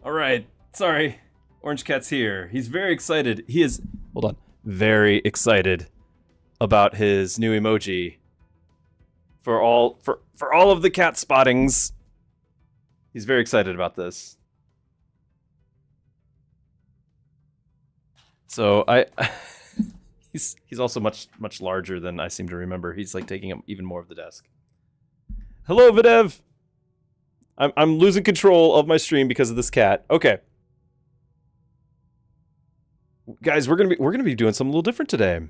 All right. Sorry. Orange Cat's here. He's very excited. He is, hold on, very excited about his new emoji for all of the cat spottings. He's very excited about this. So he's also much larger than I seem to remember. He's like taking up even more of the desk. Hello, Videv. I'm losing control of my stream because of this cat. Okay. Guys, we're gonna be doing something a little different today.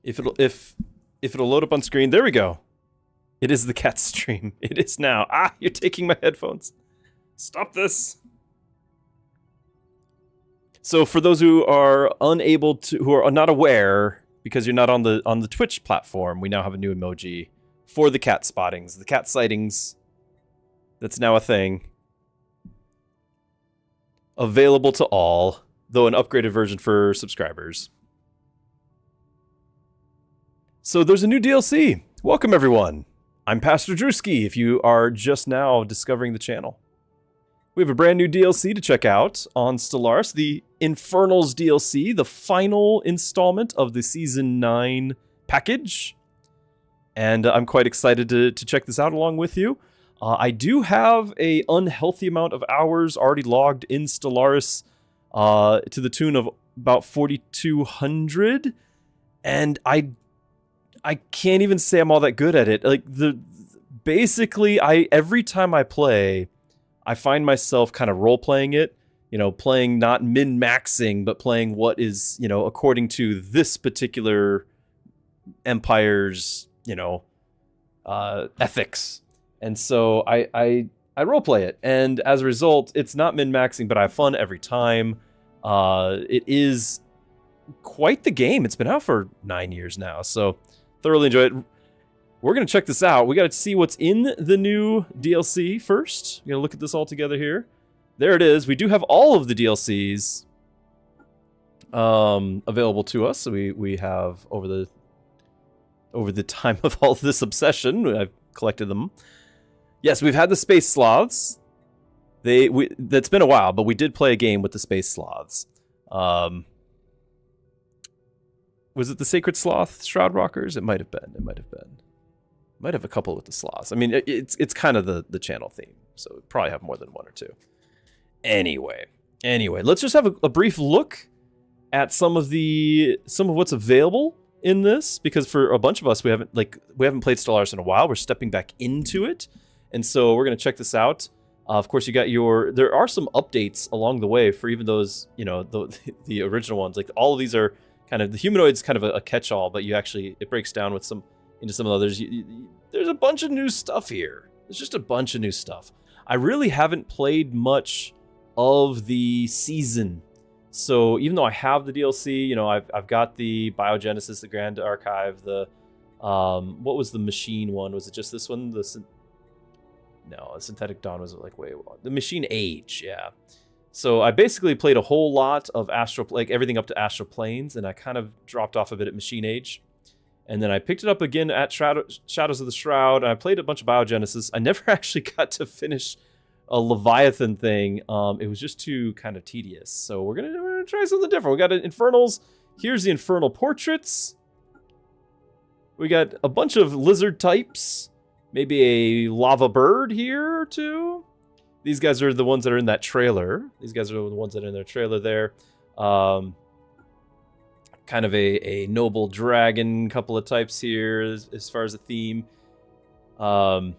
If it'll load up on screen, there we go. It is the cat stream. It is now. Ah, you're taking my headphones. Stop this. So for those who are who are not aware, because you're not on the Twitch platform, we now have a new emoji for the cat spottings, the cat sightings. That's now a thing. Available to all, though an upgraded version for subscribers. So there's a new DLC. Welcome, everyone. I'm Pastor Druski, if you are just now discovering the channel. We have a brand new DLC to check out on Stellaris, the Infernals DLC, the final installment of the Season 9 package. And I'm quite excited to check this out along with you. I do have an unhealthy amount of hours already logged in Stellaris to the tune of about 4,200. And I can't even say I'm all that good at it. Like, basically, every time I play, I find myself kind of role-playing it. You know, playing not min-maxing, but playing what is, you know, according to this particular empire's, you know, ethics. And so I roleplay it, and as a result, it's not min-maxing, but I have fun every time. It is quite the game. It's been out for 9 years now, so thoroughly enjoy it. We're gonna check this out. We gotta see what's in the new DLC first. We're gonna look at this all together here. There it is. We do have all of the DLCs available to us. So we have over the time of all this obsession, I've collected them. Yes, we've had the Space Sloths. That's been a while, but we did play a game with the Space Sloths. Was it the Sacred Sloth Shroud Rockers? It might have been. Might have a couple with the sloths. I mean, it's kind of the channel theme, so we probably have more than one or two. Anyway, let's just have a brief look at some of what's available in this, because for a bunch of us, we haven't played Stellaris in a while. We're stepping back into it, and so we're gonna check this out. Of course, you got there are some updates along the way for even those, you know, the original ones. Like, all of these are kind of, the humanoid's kind of a catch-all, but it breaks down with into some others. There's a bunch of new stuff here. There's just a bunch of new stuff. I really haven't played much of the season. So even though I have the DLC, you know, I've got the Biogenesis, the Grand Archive, the what was the machine one? Was it just this one? The Synthetic Dawn was like the Machine Age, yeah. So I basically played a whole lot of everything up to Astral Planes, and I kind of dropped off a bit at Machine Age. And then I picked it up again at Shadows of the Shroud, and I played a bunch of Biogenesis. I never actually got to finish a Leviathan thing. It was just too kind of tedious. So we're gonna try something different. We got Infernals. Here's the Infernal portraits. We got a bunch of lizard types. Maybe a lava bird here or two. These guys are the ones that are in that trailer. These guys are the ones that are in their trailer there. Kind of a noble dragon, couple of types here as far as the theme. I'm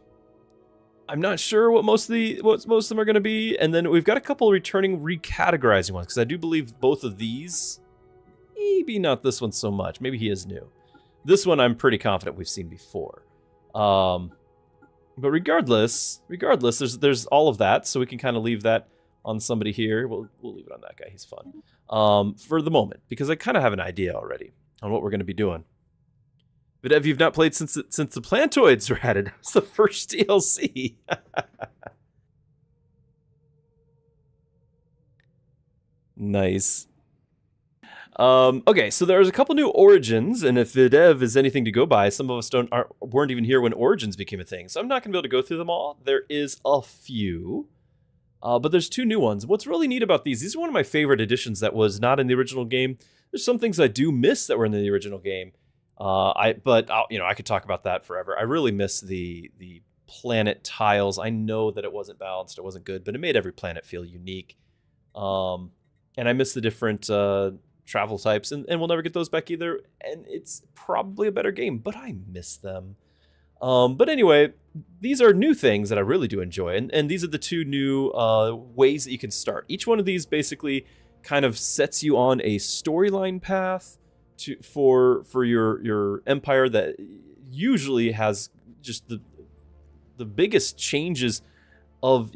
not sure what most of them are going to be, and then we've got a couple returning recategorizing ones, because I do believe both of these, maybe not this one so much. Maybe he is new. This one I'm pretty confident we've seen before. But regardless, there's all of that, so we can kind of leave that on somebody here. We'll leave it on that guy. He's fun for the moment, because I kind of have an idea already on what we're going to be doing. But if you've not played since the Plantoids were added, that's the first DLC. Nice. Okay, so there's a couple new origins, and if the dev is anything to go by, some of us weren't even here when origins became a thing. So I'm not going to be able to go through them all. There is a few, but there's 2 new ones. What's really neat about these are one of my favorite additions that was not in the original game. There's some things I do miss that were in the original game. I could talk about that forever. I really miss the planet tiles. I know that it wasn't balanced, it wasn't good, but it made every planet feel unique. And I miss the different travel types, and we'll never get those back either. And it's probably a better game, but I miss them. But anyway, these are new things that I really do enjoy, and these are the 2 new ways that you can start. Each one of these basically kind of sets you on a storyline path for your empire that usually has just the biggest changes of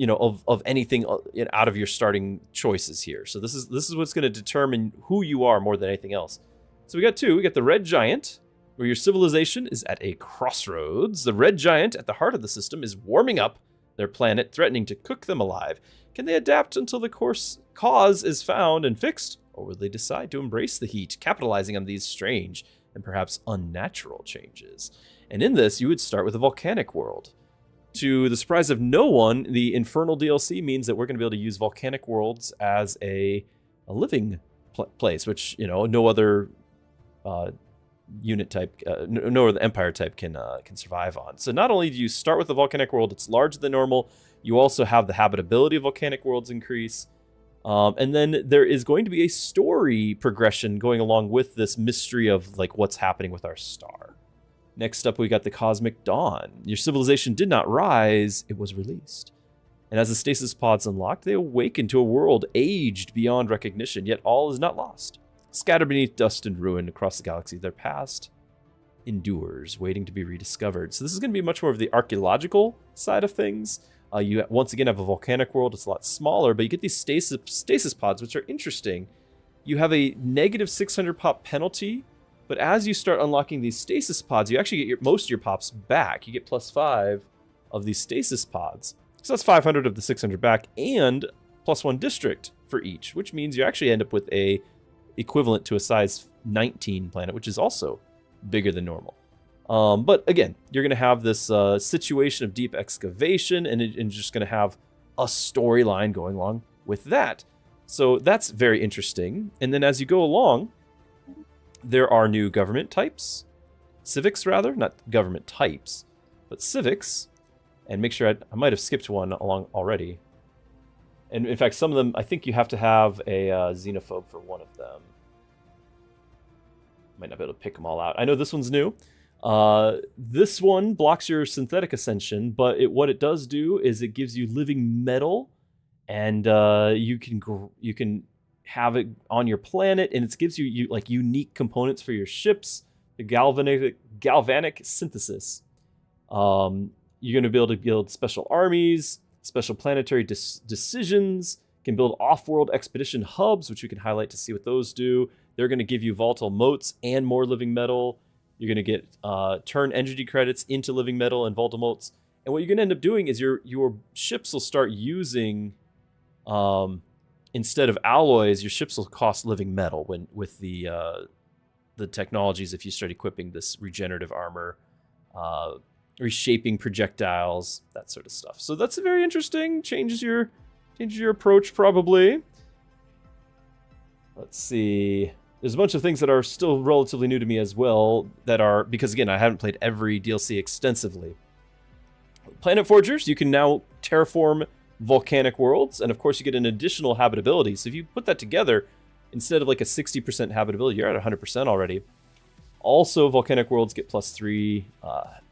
anything out of your starting choices here. So this is what's going to determine who you are more than anything else. So we got 2. We got the Red Giant, where your civilization is at a crossroads. The Red Giant at the heart of the system is warming up their planet, threatening to cook them alive. Can they adapt until the cause is found and fixed, or will they decide to embrace the heat, capitalizing on these strange and perhaps unnatural changes? And in this, you would start with a volcanic world. To the surprise of no one, the Infernal DLC means that we're going to be able to use volcanic worlds as a living place, which no other unit type, no other empire type can survive on. So not only do you start with a volcanic world, it's larger than normal. You also have the habitability of volcanic worlds increase, and then there is going to be a story progression going along with this mystery of like what's happening with our star. Next up, we got the Cosmic Dawn. Your civilization did not rise, it was released. And as the stasis pods unlocked, they awaken to a world aged beyond recognition, yet all is not lost. Scattered beneath dust and ruin across the galaxy, their past endures, waiting to be rediscovered. So this is going to be much more of the archaeological side of things. You once again have a volcanic world. It's a lot smaller, but you get these stasis pods, which are interesting. You have a negative 600 pop penalty, but as you start unlocking these stasis pods, you actually get most of your pops back. You get +5 of these stasis pods. So that's 500 of the 600 back, and +1 district for each, which means you actually end up with a equivalent to a size 19 planet, which is also bigger than normal. But again, you're going to have this situation of deep excavation, and you're just going to have a storyline going along with that. So that's very interesting. And then as you go along, there are new government types, civics rather, not government types, but civics. And make sure I might have skipped one along already. And in fact, some of them, I think you have to have a xenophobe for one of them. Might not be able to pick them all out. I know this one's new. This one blocks your synthetic ascension, but what it does do is it gives you living metal, and you can have it on your planet, and it gives you like unique components for your ships. The galvanic synthesis. You're going to be able to build special armies, special planetary decisions. You can build off-world expedition hubs, which we can highlight to see what those do. They're going to give you volatile motes and more living metal. You're going to get turn energy credits into living metal and volatile motes. And what you're going to end up doing is your ships will start using, instead of alloys, your ships will cost living metal with the technologies. If you start equipping this regenerative armor, reshaping projectiles, that sort of stuff. So that's very interesting. Changes your approach probably. Let's see. There's a bunch of things that are still relatively new to me as well, that are, because again, I haven't played every DLC extensively. Planet Forgers, you can now terraform volcanic worlds, and of course you get an additional habitability. So if you put that together, instead of like a 60% habitability, you're at 100% already. Also, volcanic worlds get +3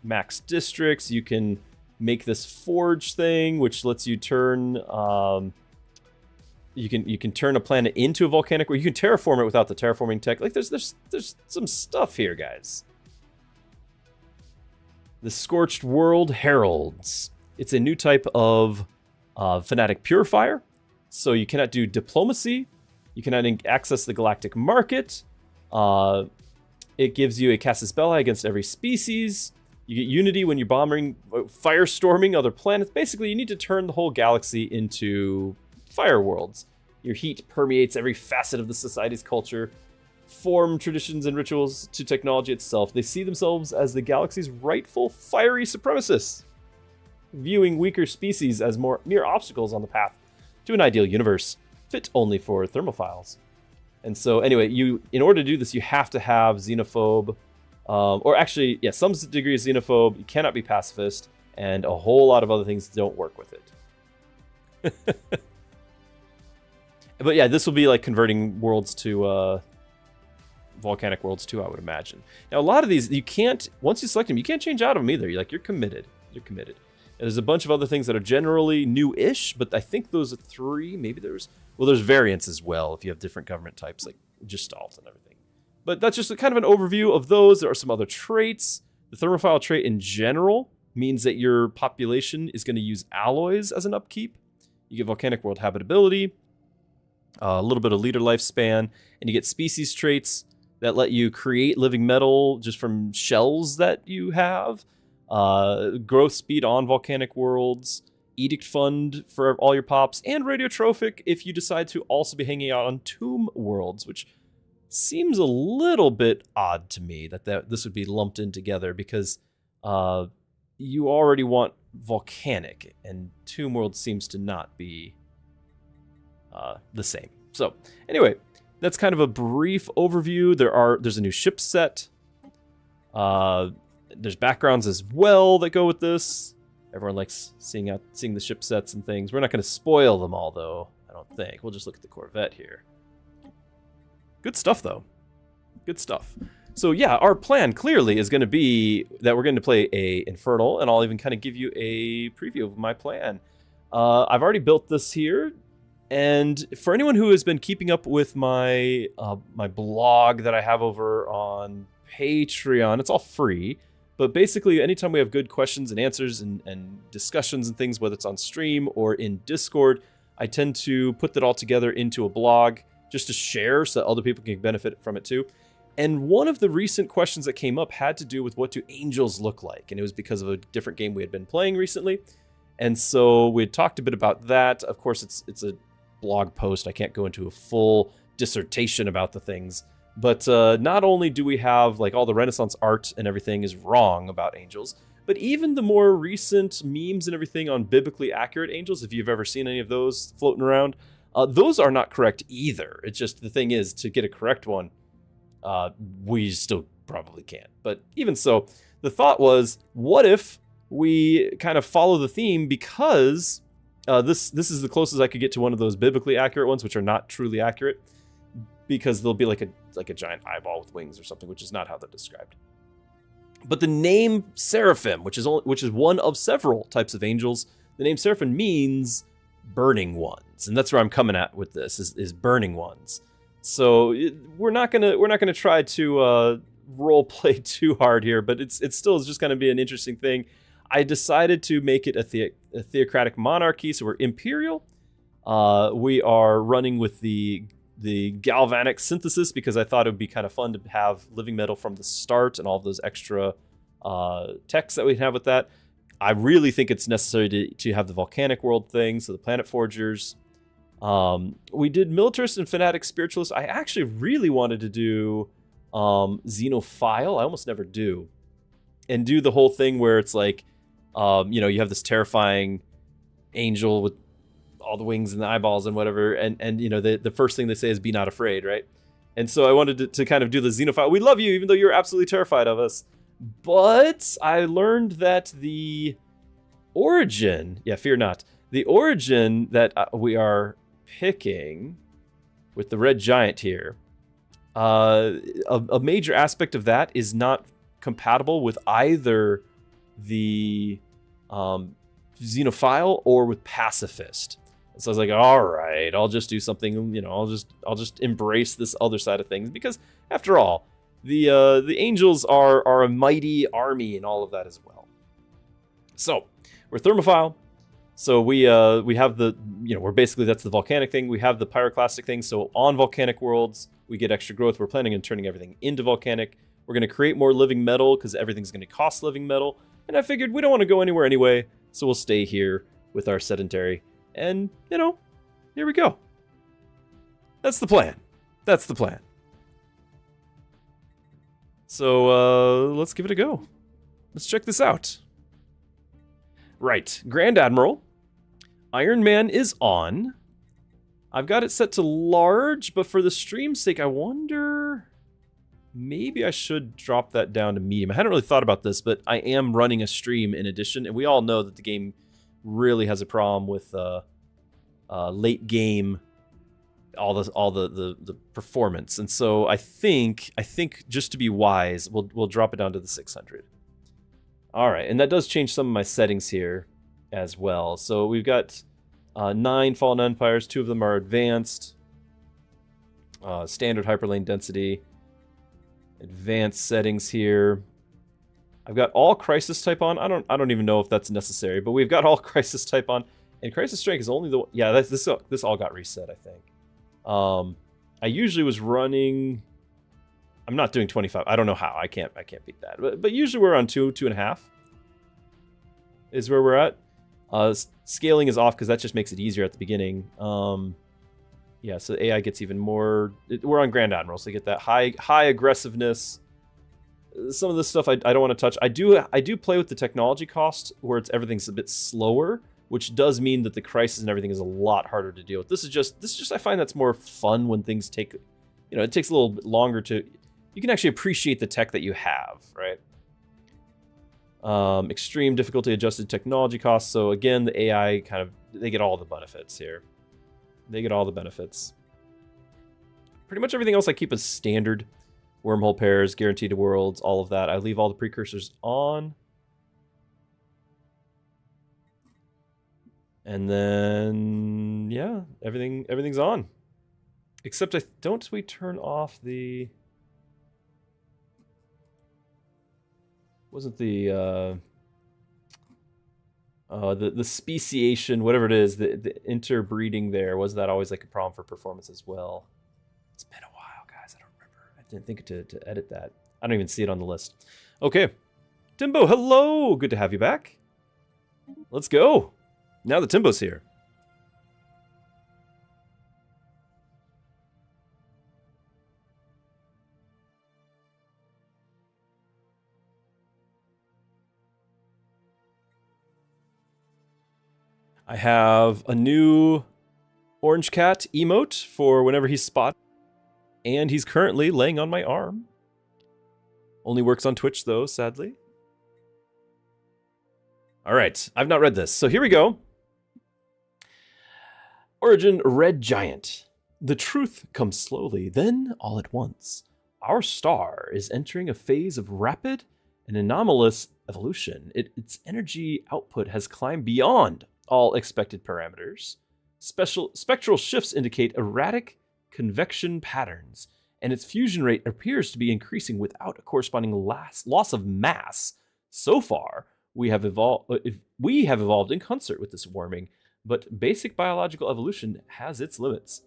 max districts. You can make this forge thing, which lets you turn you can turn a planet into a volcanic, or you can terraform it without the terraforming tech. Like there's some stuff here, guys. The Scorched World Heralds. It's a new type of fanatic purifier. So you cannot do diplomacy. You cannot access the galactic market. It gives you a Casus Belli against every species. You get unity when you're bombing, firestorming other planets. Basically, you need to turn the whole galaxy into fire worlds. Your heat permeates every facet of the society's culture. form traditions and rituals to technology itself. They see themselves as the galaxy's rightful fiery supremacists, viewing weaker species as mere obstacles on the path to an ideal universe, fit only for thermophiles. And so anyway, in order to do this, you have to have xenophobe, or actually, yeah, some degree of xenophobe. You cannot be pacifist, and a whole lot of other things don't work with it. But yeah, this will be like converting worlds to volcanic worlds too, I would imagine. Now, a lot of these, you can't, once you select them, you can't change out of them either. You're committed. You're committed. And there's a bunch of other things that are generally new-ish, but I think those are 3. Maybe there's variants as well if you have different government types, like Gestalt and everything. But that's just kind of an overview of those. There are some other traits. The thermophile trait in general means that your population is going to use alloys as an upkeep. You get volcanic world habitability, a little bit of leader lifespan, and you get species traits that let you create living metal just from shells that you have. Growth speed on volcanic worlds, edict fund for all your pops, and radiotrophic if you decide to also be hanging out on tomb worlds, which seems a little bit odd to me that this would be lumped in together, because you already want volcanic, and tomb world seems to not be the same. So anyway, that's kind of a brief overview. There's a new ship set. There's backgrounds as well that go with this. Everyone likes seeing the ship sets and things. We're not going to spoil them all, though, I don't think. We'll just look at the Corvette here. Good stuff, though. Good stuff. So yeah, our plan clearly is going to be that we're going to play a Infernal, and I'll even kind of give you a preview of my plan. I've already built this here, and for anyone who has been keeping up with my my blog that I have over on Patreon, it's all free. But basically, anytime we have good questions and answers and discussions and things, whether it's on stream or in Discord, I tend to put that all together into a blog just to share so that other people can benefit from it too. And one of the recent questions that came up had to do with what do angels look like? And it was because of a different game we had been playing recently. And so we had talked a bit about that. Of course, it's a blog post. I can't go into a full dissertation about the things. But not only do we have like all the Renaissance art and everything is wrong about angels, but even the more recent memes and everything on biblically accurate angels, if you've ever seen any of those floating around, those are not correct either. It's just the thing is, to get a correct one, we still probably can't. But even so, the thought was, what if we kind of follow the theme, because this is the closest I could get to one of those biblically accurate ones, which are not truly accurate, because they'll be like a giant eyeball with wings or something, which is not how they're described. But the name Seraphim, which is one of several types of angels, the name Seraphim means burning ones, and that's where I'm coming at with this is burning ones. So we're not gonna try to role play too hard here, but it's still just gonna be an interesting thing. I decided to make it a theocratic monarchy, so we're imperial. We are running with the galvanic synthesis because I thought it would be kind of fun to have living metal from the start and all of those extra techs that we have with that. I really think it's necessary to have the volcanic world thing, so the planet forgers. We did militarist and fanatic spiritualist. I actually really wanted to do xenophile. I almost never do. And do the whole thing where it's like, you have this terrifying angel with all the wings and the eyeballs and whatever, and the first thing they say is be not afraid, right? And so I wanted to kind of do the xenophile. We love you, even though you're absolutely terrified of us. But I learned that the origin, fear not, the origin that we are picking with the red giant here, a major aspect of that is not compatible with either the xenophile or with pacifist. So I was like, all right, I'll just do something, I'll just embrace this other side of things, because after all, the angels are a mighty army and all of that as well. So we're thermophile. So we have the, we're basically, that's the volcanic thing. We have the pyroclastic thing. So on volcanic worlds, we get extra growth. We're planning on turning everything into volcanic. We're going to create more living metal because everything's going to cost living metal. And I figured we don't want to go anywhere anyway, so we'll stay here with our sedentary. And, here we go. That's the plan. So let's give it a go. Let's check this out. Right, Grand Admiral. Iron Man is on. I've got it set to large, but for the stream's sake, I wonder... Maybe I should drop that down to medium. I hadn't really thought about this, but I am running a stream in addition, and we all know that the game really has a problem with late game, all the performance. And so I think just to be wise, we'll drop it down to the 600. All right, and that does change some of my settings here as well. So we've got 9 Fallen Empires. 2 of them are advanced. Standard hyperlane density. Advanced settings here. I've got all crisis type on. I don't even know if that's necessary, but we've got all crisis type on. And crisis strength is only the... Yeah, this all got reset, I think. I usually was running... I'm not doing 25. I don't know how. I can't beat that. But usually we're on 2.5 is where we're at. Scaling is off because that just makes it easier at the beginning. Yeah, so the AI gets even more... We're on Grand Admiral, so you get that high aggressiveness. Some of this stuff I don't want to touch. I do play with the technology cost, where everything's a bit slower, which does mean that the crisis and everything is a lot harder to deal with. This is just I find that's more fun when things take... it takes a little bit longer to... You can actually appreciate the tech that you have, right? Extreme difficulty adjusted technology costs. So again, the AI they get all the benefits here. They get all the benefits. Pretty much everything else I keep as standard. Wormhole pairs, guaranteed worlds, all of that. I leave all the precursors on. And then, yeah, everything's on. Except don't we turn off the... Wasn't the speciation, whatever it is, the interbreeding there, was that always like a problem for performance as well? It's been a while, guys. I don't remember. I didn't think to edit that. I don't even see it on the list. Okay. Timbo, hello! Good to have you back. Let's go. Now that Timbo's here. I have a new orange cat emote for whenever he's spotted. And he's currently laying on my arm. Only works on Twitch, though, sadly. All right, I've not read this, so here we go. Origin Red Giant. The truth comes slowly, then all at once. Our star is entering a phase of rapid and anomalous evolution. Its energy output has climbed beyond all expected parameters. Spectral shifts indicate erratic convection patterns, and its fusion rate appears to be increasing without a corresponding loss of mass. So far, we have evolved in concert with this warming, but basic biological evolution has its limits.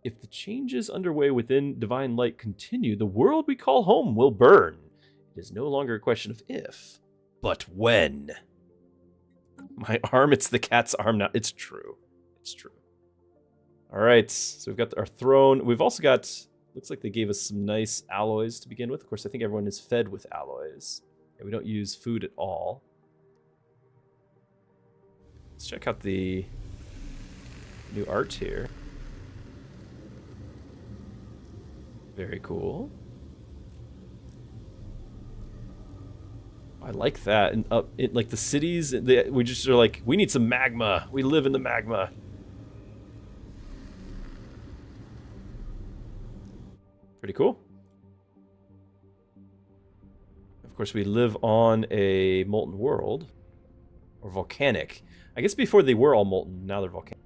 If the changes underway within Divine Light continue, the world we call home will burn. It is no longer a question of if, but when. My arm, it's the cat's arm now. It's true. It's true. All right, so we've got our throne. We've also got, looks like they gave us some nice alloys to begin with. Of course, I think everyone is fed with alloys. Yeah, we don't use food at all. Let's check out the new art here. Very cool. I like that. And like the cities, we just are like, we need some magma. We live in the magma. Pretty cool. Of course, we live on a molten world. Or volcanic. I guess before they were all molten, now they're volcanic.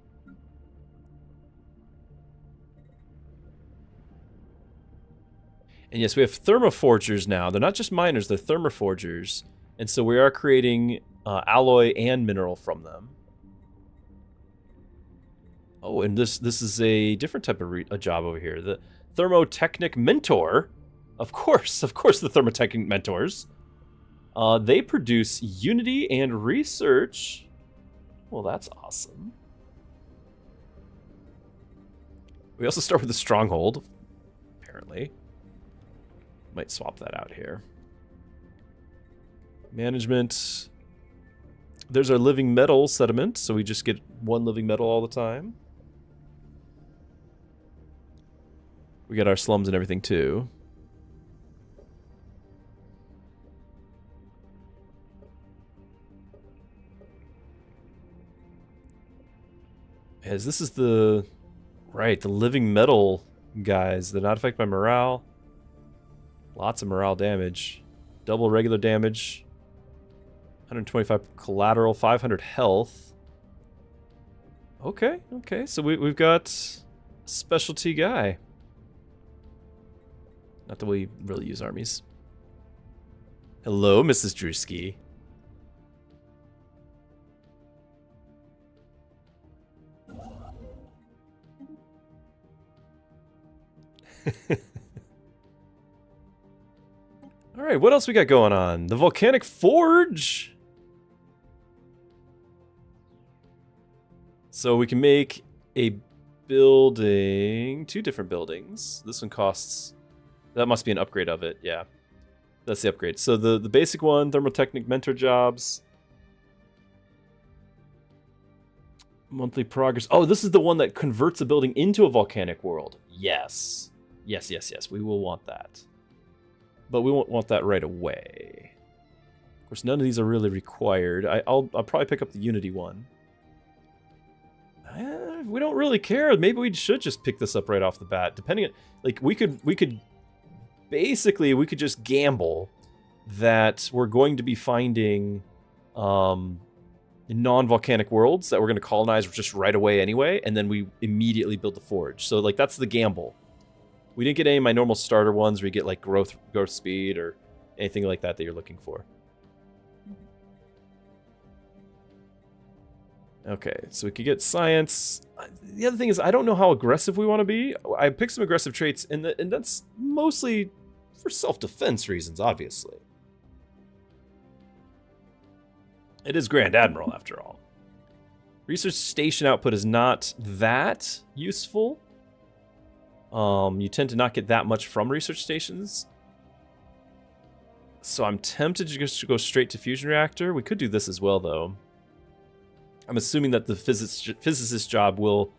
And yes, we have thermoforgers now. They're not just miners, they're thermoforgers. And so we are creating alloy and mineral from them. Oh, and this is a different type of a job over here. The Thermotechnic Mentor. Of course, the Thermotechnic Mentors. They produce Unity and Research. Well, that's awesome. We also start with a Stronghold, apparently. Might swap that out here. Management. There's our living metal sediment, so we just get 1 living metal all the time. We got our slums and everything too. As this is the living metal guys. They're not affected by morale. Lots of morale damage. Double regular damage. 125 collateral, 500 health. Okay, okay. So we've got a specialty guy. Not that we really use armies. Hello, Mrs. Druski. All right, what else we got going on? The volcanic forge. So we can make a building, 2 different buildings. This one costs, that must be an upgrade of it. Yeah, that's the upgrade. So the basic one, thermotechnic mentor jobs. Monthly progress. Oh, this is the one that converts a building into a volcanic world. Yes. Yes, yes, yes. We will want that. But we won't want that right away. Of course, none of these are really required. I'll probably pick up the Unity one. We don't really care. Maybe we should just pick this up right off the bat. Depending on, like, we could basically, we could just gamble that we're going to be finding non-volcanic worlds that we're going to colonize just right away anyway, and then we immediately build the forge. So, like, that's the gamble. We didn't get any of my normal starter ones where you get, like, growth speed or anything like that you're looking for. Okay, so we could get science. The other thing is, I don't know how aggressive we want to be. I picked some aggressive traits, and that's mostly for self-defense reasons, obviously. It is Grand Admiral, after all. Research station output is not that useful. You tend to not get that much from research stations. So I'm tempted to just go straight to fusion reactor. We could do this as well, though. I'm assuming that the physicist job will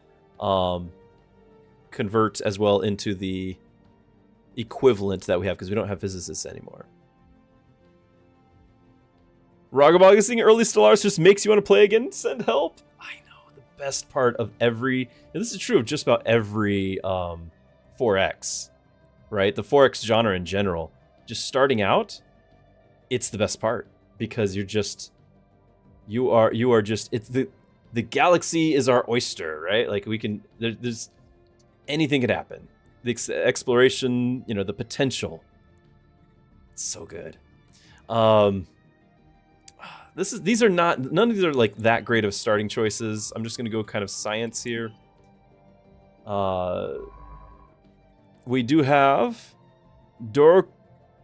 convert as well into the equivalent that we have, because we don't have physicists anymore. Ragabogging early Stellaris just makes you want to play again? Send help? I know, the best part of every... And this is true of just about every 4X, right? The 4X genre in general. Just starting out, it's the best part, because you're just... You are just... It's the galaxy is our oyster, right? Like, we can... There's... Anything could happen. The exploration, you know, the potential. It's so good. These are not, none of these are like that great of starting choices. I'm just gonna go kind of science here. We do have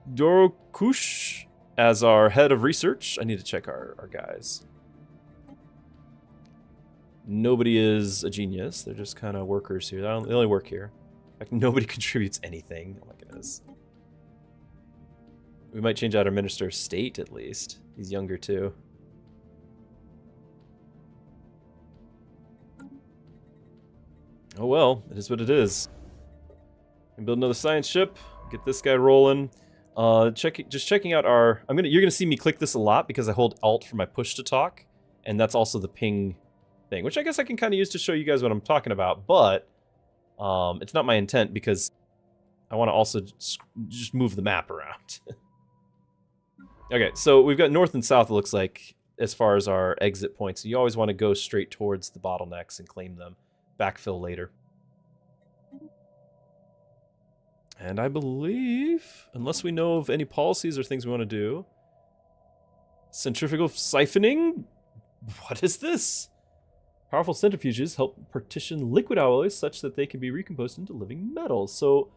Dorokush as our head of research. I need to check our guys. Nobody is a genius. They're just kind of workers here. They only work here. In fact, nobody contributes anything. Oh my goodness. We might change out our Minister of State, at least. He's younger, too. Oh well, it is what it is. And build another science ship. Get this guy rolling. Just checking out our... You're gonna see me click this a lot because I hold Alt for my push to talk, and that's also the ping thing, which I guess I can kind of use to show you guys what I'm talking about. But it's not my intent because I want to also just move the map around. Okay, so we've got north and south, it looks like, as far as our exit points. So you always want to go straight towards the bottlenecks and claim them. Backfill later. And I believe, unless we know of any policies or things we want to do... Centrifugal siphoning? What is this? Powerful centrifuges help partition liquid alloys such that they can be recomposed into living metals. So,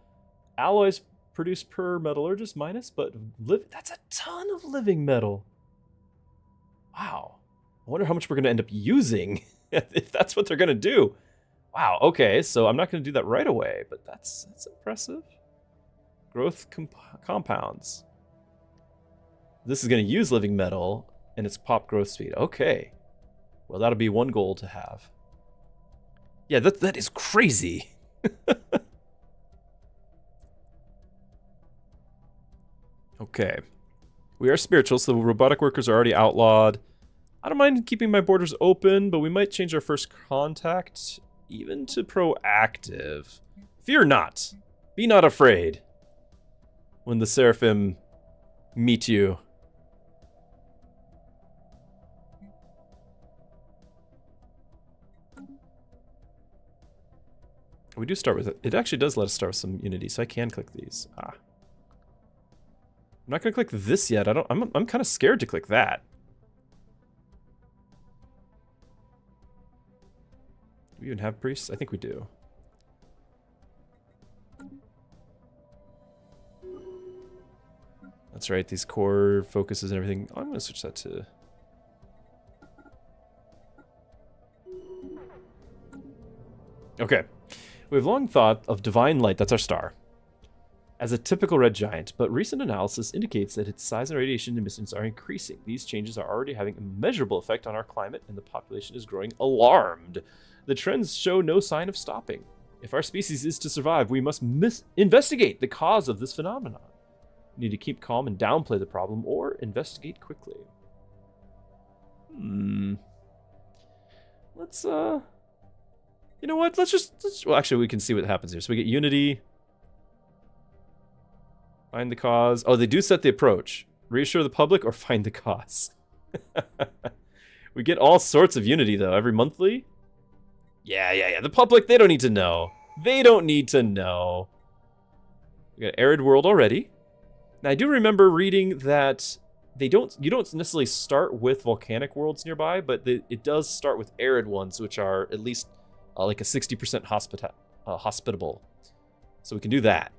alloys produced per metallurgist minus, but that's a ton of living metal. Wow. I wonder how much we're going to end up using if that's what they're going to do. Wow, okay, so I'm not going to do that right away, but that's impressive. Growth compounds. This is going to use living metal, and it's pop growth speed. Okay. Well, that'll be one goal to have. Yeah, that is crazy. Okay. We are spiritual, so the robotic workers are already outlawed. I don't mind keeping my borders open, but we might change our first contact even to proactive. Fear not. Be not afraid when the Seraphim meet you. We do start with it. It actually does let us start with some Unity, so I can click these. Ah. I'm not gonna click this yet. I'm kind of scared to click that. Do we even have priests? I think we do. That's right, these core focuses and everything. Oh, I'm gonna switch that to... Okay. We have long thought of Divine Light, that's our star, as a typical red giant, but recent analysis indicates that its size and radiation emissions are increasing. These changes are already having a measurable effect on our climate, and the population is growing alarmed. The trends show no sign of stopping. If our species is to survive, we must investigate the cause of this phenomenon. We need to keep calm and downplay the problem, or investigate quickly. Let's, you know what, well, actually, we can see what happens here. So we get Unity. Find the cause. Oh, they do set the approach. Reassure the public or find the cause. We get all sorts of Unity, though, every monthly. Yeah. The public, they don't need to know. They don't need to know. We got Arid World already. Now, I do remember reading that you don't necessarily start with volcanic worlds nearby, but it does start with arid ones, which are at least like a 60% hospitable. So we can do that.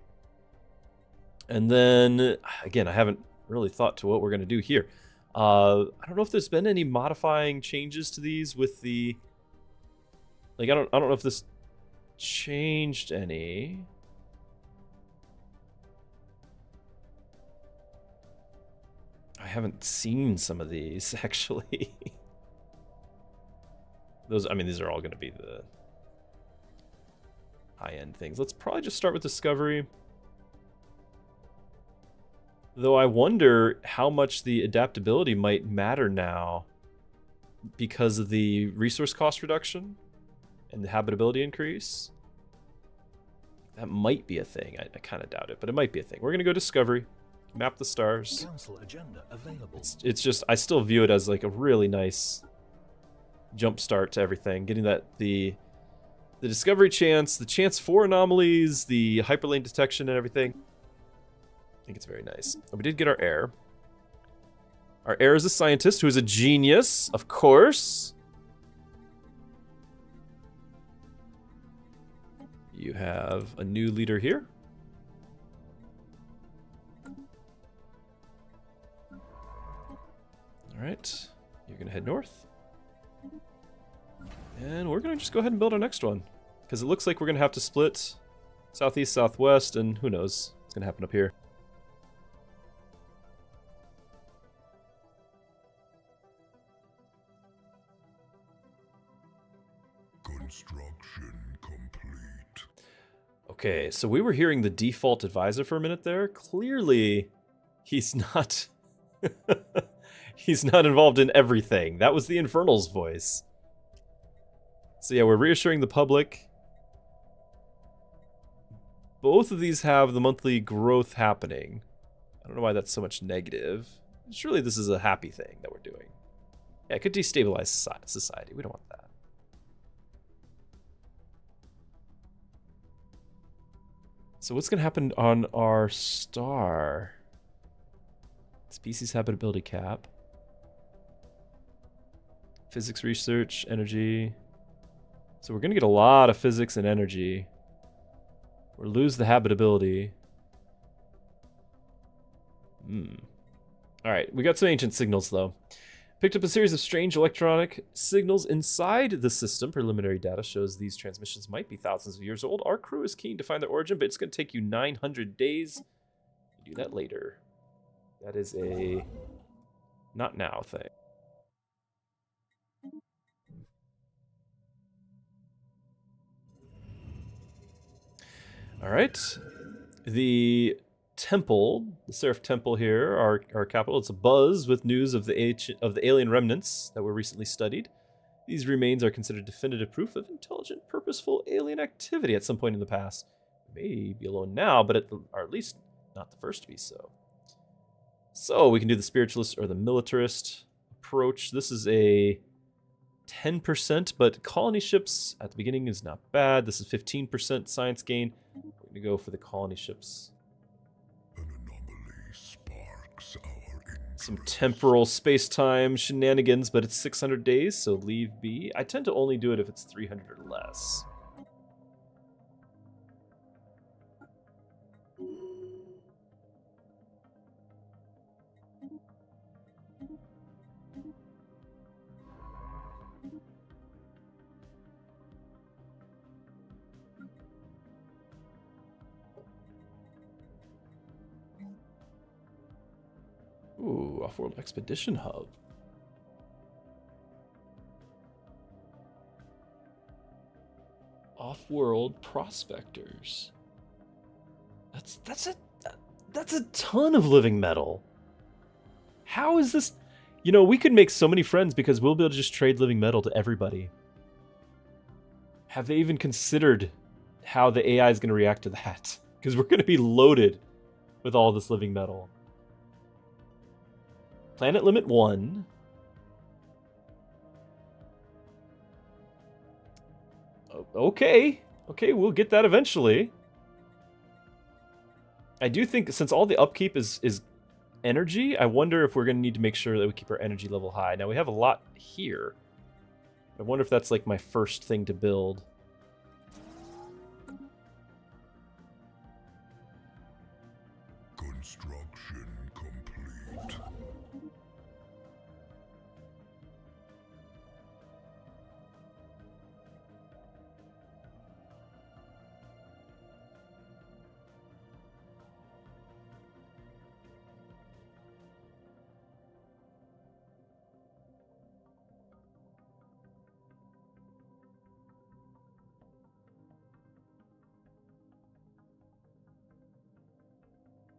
And then, again, I haven't really thought to what we're going to do here. I don't know if there's been any modifying changes to these with the... Like, I don't know if this changed any. I haven't seen some of these, actually. I mean, these are all going to be the high-end things. Let's probably just start with Discovery. Though I wonder how much the adaptability might matter now because of the resource cost reduction and the habitability increase. That might be a thing. I kind of doubt it, but it might be a thing. We're going to go Discovery, map the stars. Council agenda available. It's just, I still view it as like a really nice jump start to everything. Getting the discovery chance, the chance for anomalies, the hyperlane detection and everything. I think it's very nice. And we did get our heir. Our heir is a scientist who is a genius, of course. You have a new leader here. Alright, you're gonna head north. And we're gonna just go ahead and build our next one. Because it looks like we're gonna have to split southeast, southwest, and who knows what's gonna happen up here. Construction complete. Okay, so we were hearing the default advisor for a minute there. Clearly, he's not... he's not involved in everything. That was the Infernals voice. So yeah, we're reassuring the public. Both of these have the monthly growth happening. I don't know why that's so much negative. Surely this is a happy thing that we're doing. Yeah, it could destabilize society. We don't want that. So what's going to happen on our star? Species habitability cap. Physics research, energy. So we're going to get a lot of physics and energy. We'll lose the habitability. Alright, we got some ancient signals though. Picked up a series of strange electronic signals inside the system. Preliminary data shows these transmissions might be thousands of years old. Our crew is keen to find their origin, but it's going to take you 900 days do that later. That is a not now thing. All right. The temple, the Seraph Temple here, our capital. It's abuzz with news of the alien remnants that were recently studied. These remains are considered definitive proof of intelligent, purposeful alien activity at some point in the past. May be alone now, but or at least not the first to be so. So we can do the spiritualist or the militarist approach. This is a 10%, but colony ships at the beginning is not bad. This is 15% science gain. We're going to go for the colony ships. An anomaly sparks our interest. Some temporal space-time shenanigans, but it's 600 days, so leave be. I tend to only do it if it's 300 or less. Ooh, off-world expedition hub. Off-world prospectors. That's a ton of living metal. How is this? You know, we could make so many friends because we'll be able to just trade living metal to everybody. Have they even considered how the AI is going to react to that? Because we're going to be loaded with all this living metal. Planet limit 1. Okay, we'll get that eventually. I do think since all the upkeep is energy, I wonder if we're going to need to make sure that we keep our energy level high. Now we have a lot here. I wonder if that's like my first thing to build. Construction complete.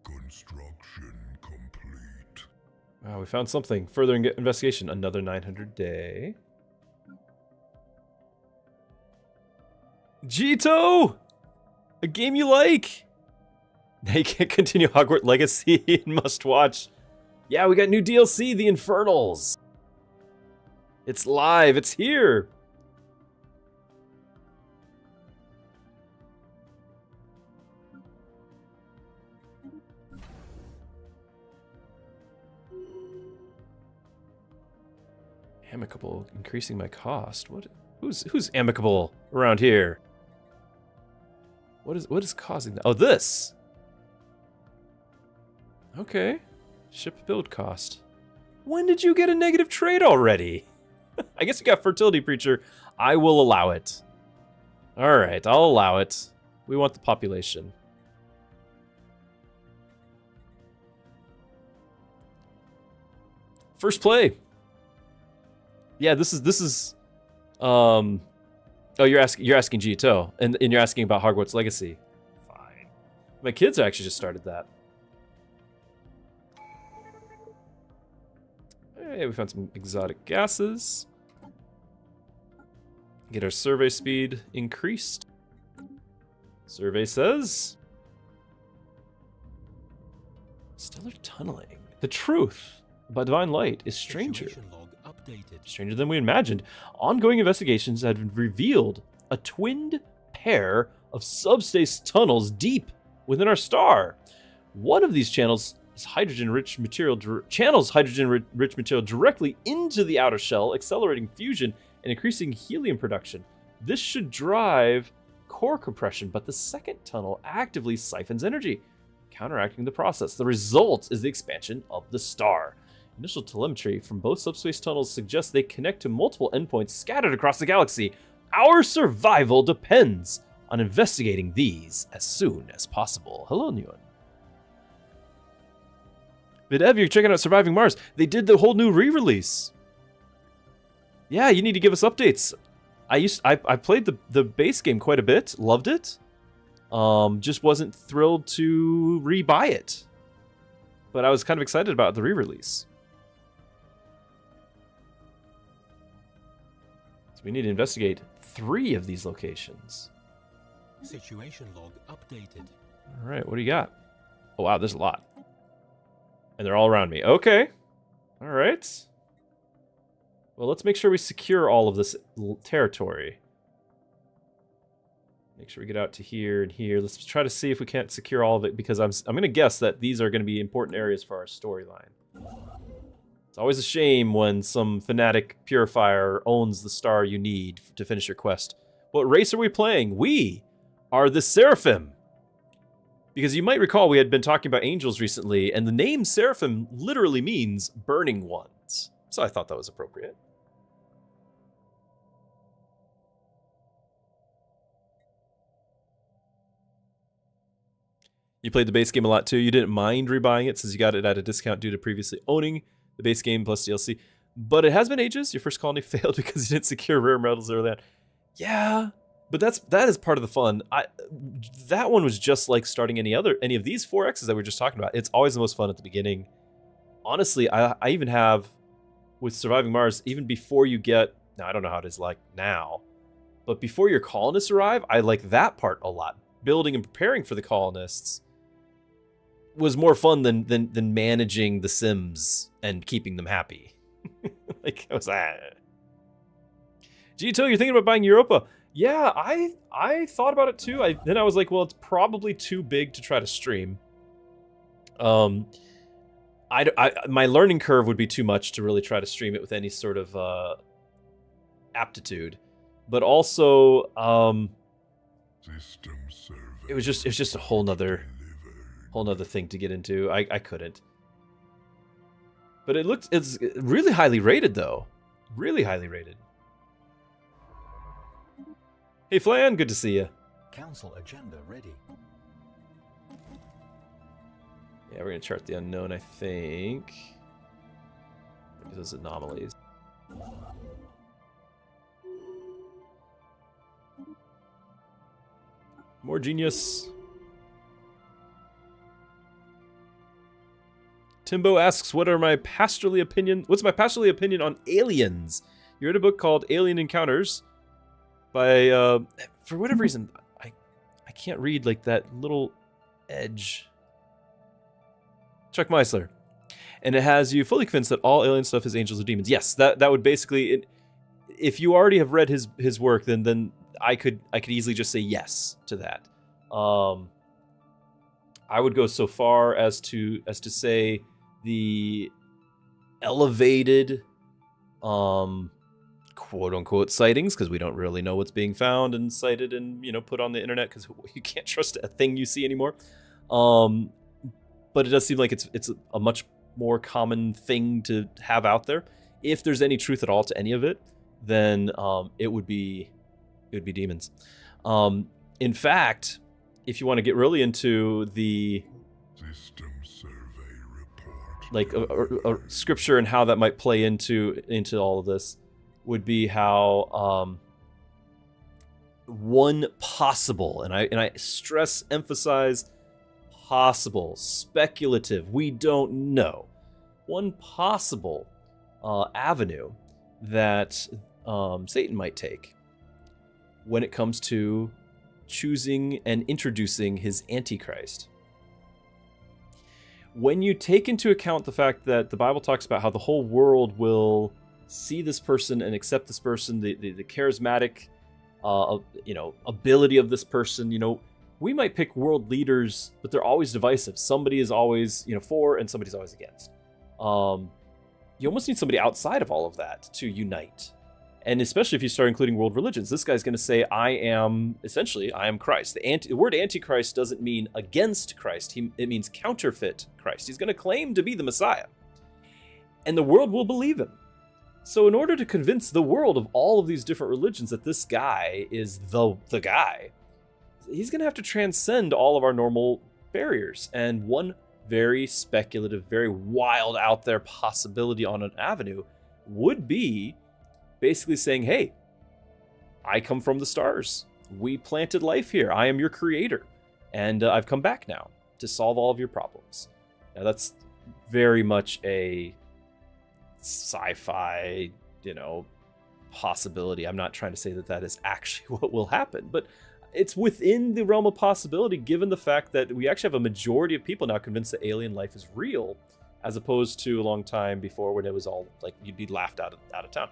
Construction complete. Wow, we found something. Further investigation. Another 900 day. Jito! A game you like! Now you can't continue Hogwarts Legacy and must watch. Yeah, we got new DLC, the Infernals. It's live, it's here. Amicable, increasing my cost. What? Who's amicable around here? What is causing that? Oh, this. Okay. Ship build cost. When did you get a negative trade already? I guess you got fertility preacher. I will allow it. All right, I'll allow it. We want the population. First play. Yeah, this is oh, you're asking Gito, and you're asking about Hogwarts Legacy. Fine. My kids actually just started that. Hey, we found some exotic gases. Get our survey speed increased. Survey says stellar tunneling. The truth about divine light is stranger. Stranger than we imagined. Ongoing investigations have revealed a twinned pair of subspace tunnels deep within our star. One of these channels is hydrogen-rich material directly into the outer shell, accelerating fusion and increasing helium production. This should drive core compression, but the second tunnel actively siphons energy, counteracting the process. The result is the expansion of the star. Initial telemetry from both subspace tunnels suggests they connect to multiple endpoints scattered across the galaxy. Our survival depends on investigating these as soon as possible. Hello, Nguyen. But Ev, you're checking out Surviving Mars. They did the whole new re-release. Yeah, you need to give us updates. I played the base game quite a bit, loved it. Just wasn't thrilled to re-buy it. But I was kind of excited about the re-release. So we need to investigate 3 of these locations. Situation log updated. All right, what do you got? Oh wow, there's a lot. And they're all around me. Okay. All right. Well, let's make sure we secure all of this territory. Make sure we get out to here and here. Let's try to see if we can't secure all of it, because I'm going to guess that these are going to be important areas for our storyline. It's always a shame when some fanatic purifier owns the star you need to finish your quest. What race are we playing? We are the Seraphim. Because you might recall we had been talking about angels recently, and the name Seraphim literally means burning ones. So I thought that was appropriate. You played the base game a lot too. You didn't mind rebuying it since you got it at a discount due to previously owning the base game plus DLC. But it has been ages. Your first colony failed because you didn't secure rare metals early on. Yeah, but that is part of the fun. That one was just like starting any of these 4Xs that we were just talking about. It's always the most fun at the beginning. Honestly, I even have with Surviving Mars, even before you get, now I don't know how it is like now, but before your colonists arrive, I like that part a lot. Building and preparing for the colonists was more fun than managing the Sims and keeping them happy. Like, I was Gito, you're thinking about buying Europa? Yeah, I thought about it too. Then I was like, well, it's probably too big to try to stream. My learning curve would be too much to really try to stream it with any sort of aptitude. But also, it was just a whole nother thing to get into. I couldn't. But it's really highly rated though. Really highly rated. Hey Flan, good to see you. Council agenda ready. Yeah, we're gonna chart the unknown, I think. Maybe those anomalies. More genius. Timbo asks, what's my pastorally opinion on aliens? You read a book called Alien Encounters by, for whatever reason, I can't read like that little edge. Chuck Meisler. And it has you fully convinced that all alien stuff is angels or demons. Yes, that would basically, if you already have read his work, then I could easily just say yes to that. I would go so far as to say the elevated quote unquote sightings, because we don't really know what's being found and cited and put on the internet, because you can't trust a thing you see anymore. But it does seem like it's a much more common thing to have out there. If there's any truth at all to any of it, then it would be demons. In fact, if you want to get really into the System survey report. like a scripture and how that might play into all of this, would be how one possible, and I emphasize possible, speculative, we don't know, one possible avenue that Satan might take when it comes to choosing and introducing his Antichrist. When you take into account the fact that the Bible talks about how the whole world will see this person and accept this person, the charismatic ability of this person, we might pick world leaders, but they're always divisive. Somebody is always for and somebody's always against. You almost need somebody outside of all of that to unite. And especially if you start including world religions, this guy's going to say, I am Christ. The word Antichrist doesn't mean against Christ. It means counterfeit Christ. He's going to claim to be the Messiah. And the world will believe him. So in order to convince the world of all of these different religions that this guy is the guy, he's going to have to transcend all of our normal barriers. And one very speculative, very wild out there possibility on an avenue would be basically saying, hey, I come from the stars. We planted life here. I am your creator. And I've come back now to solve all of your problems. Now, that's very much a sci-fi, possibility. I'm not trying to say that that is actually what will happen, but it's within the realm of possibility given the fact that we actually have a majority of people now convinced that alien life is real, as opposed to a long time before when it was all like you'd be laughed out of town.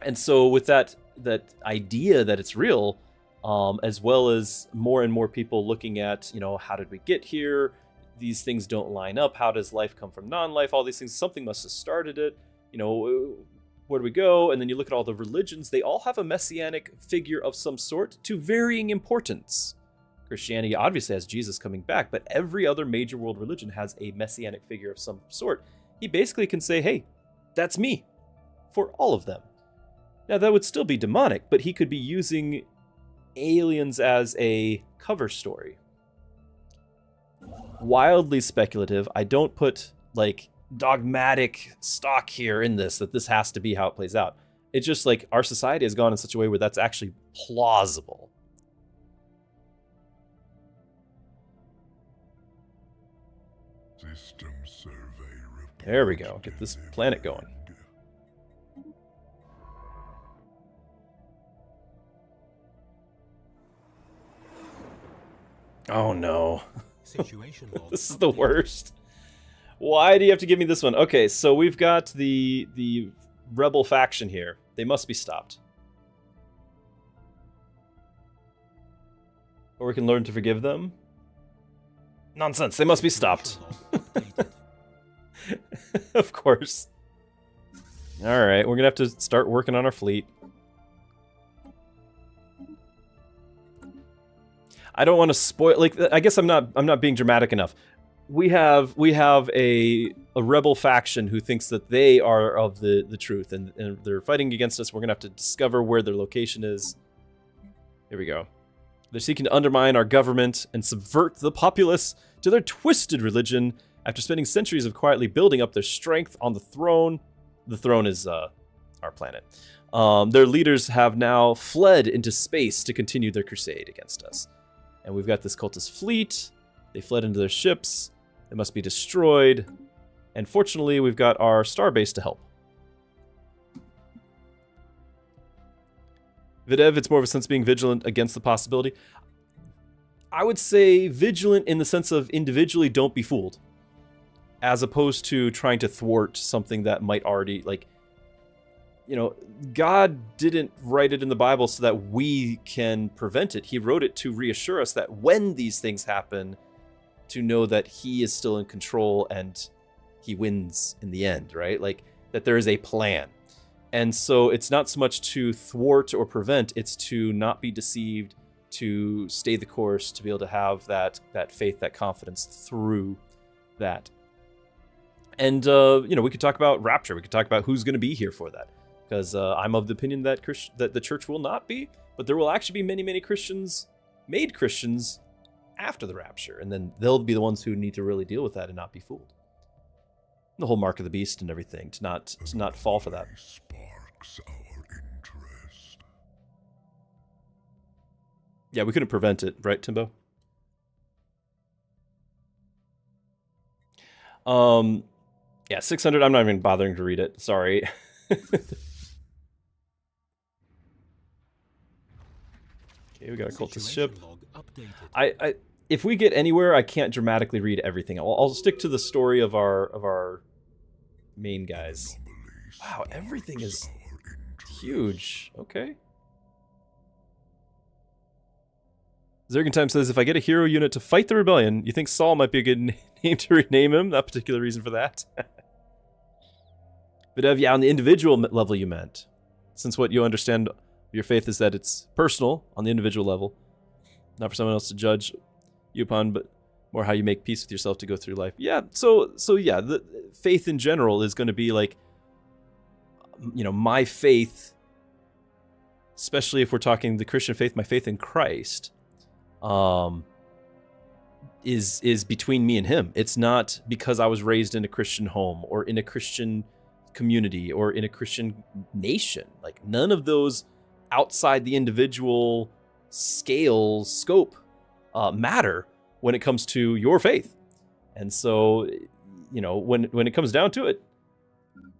And so with that idea that it's real, as well as more and more people looking at, how did we get here? These things don't line up. How does life come from non-life? All these things, something must have started it. Where do we go? And then you look at all the religions, they all have a messianic figure of some sort to varying importance. Christianity obviously has Jesus coming back, but every other major world religion has a messianic figure of some sort. He basically can say, hey, that's me, for all of them. Now, that would still be demonic, but he could be using aliens as a cover story. Wildly speculative. I don't put, dogmatic stock here in this, that this has to be how it plays out. It's just our society has gone in such a way where that's actually plausible. System survey report. There we go. Get this planet going. Oh no. Situation log This is the updated. worst. Why do you have to give me this one? Okay, so we've got the rebel faction here. They must be stopped. Or we can learn to forgive them. Nonsense. They must be stopped. Situation log updated. Of course. All right, we're gonna have to start working on our fleet. I don't want to spoil. I guess I'm not being dramatic enough. We have a rebel faction who thinks that they are of the truth, and they're fighting against us. We're gonna have to discover where their location is. Here we go. They're seeking to undermine our government and subvert the populace to their twisted religion after spending centuries of quietly building up their strength on the throne. The throne is our planet. Their leaders have now fled into space to continue their crusade against us. And we've got this cultist fleet. They fled into their ships. They must be destroyed. And fortunately, we've got our starbase to help. Videv, it's more of a sense of being vigilant against the possibility. I would say vigilant in the sense of individually don't be fooled, as opposed to trying to thwart something that might already, God didn't write it in the Bible so that we can prevent it. He wrote it to reassure us that when these things happen, to know that he is still in control and he wins in the end, right? That there is a plan. And so it's not so much to thwart or prevent, it's to not be deceived, to stay the course, to be able to have that faith, that confidence through that. And, we could talk about rapture. We could talk about who's going to be here for that. Because I'm of the opinion that that the church will not be, but there will actually be many, many Christians, made Christians, after the rapture. And then they'll be the ones who need to really deal with that and not be fooled. The whole mark of the beast and everything, to not fall for that. Sparks our interest. Yeah, we couldn't prevent it, right, Timbo? Yeah, 600, I'm not even bothering to read it. Sorry. Okay, we got a cultist ship. Situation log updated. If we get anywhere, I can't dramatically read everything. I'll stick to the story of our main guys. Wow, everything is huge. Okay. Zergan Time says, if I get a hero unit to fight the rebellion, you think Saul might be a good name to rename him? That particular reason for that. But yeah, on the individual level you meant. Since what you understand your faith is that it's personal on the individual level. Not for someone else to judge you upon, but more how you make peace with yourself to go through life. Yeah, so yeah, the faith in general is going to be my faith, especially if we're talking the Christian faith, my faith in Christ, is between me and him. It's not because I was raised in a Christian home or in a Christian community or in a Christian nation. Like, none of those outside the individual scope matter when it comes to your faith. And so, you know, when it comes down to it,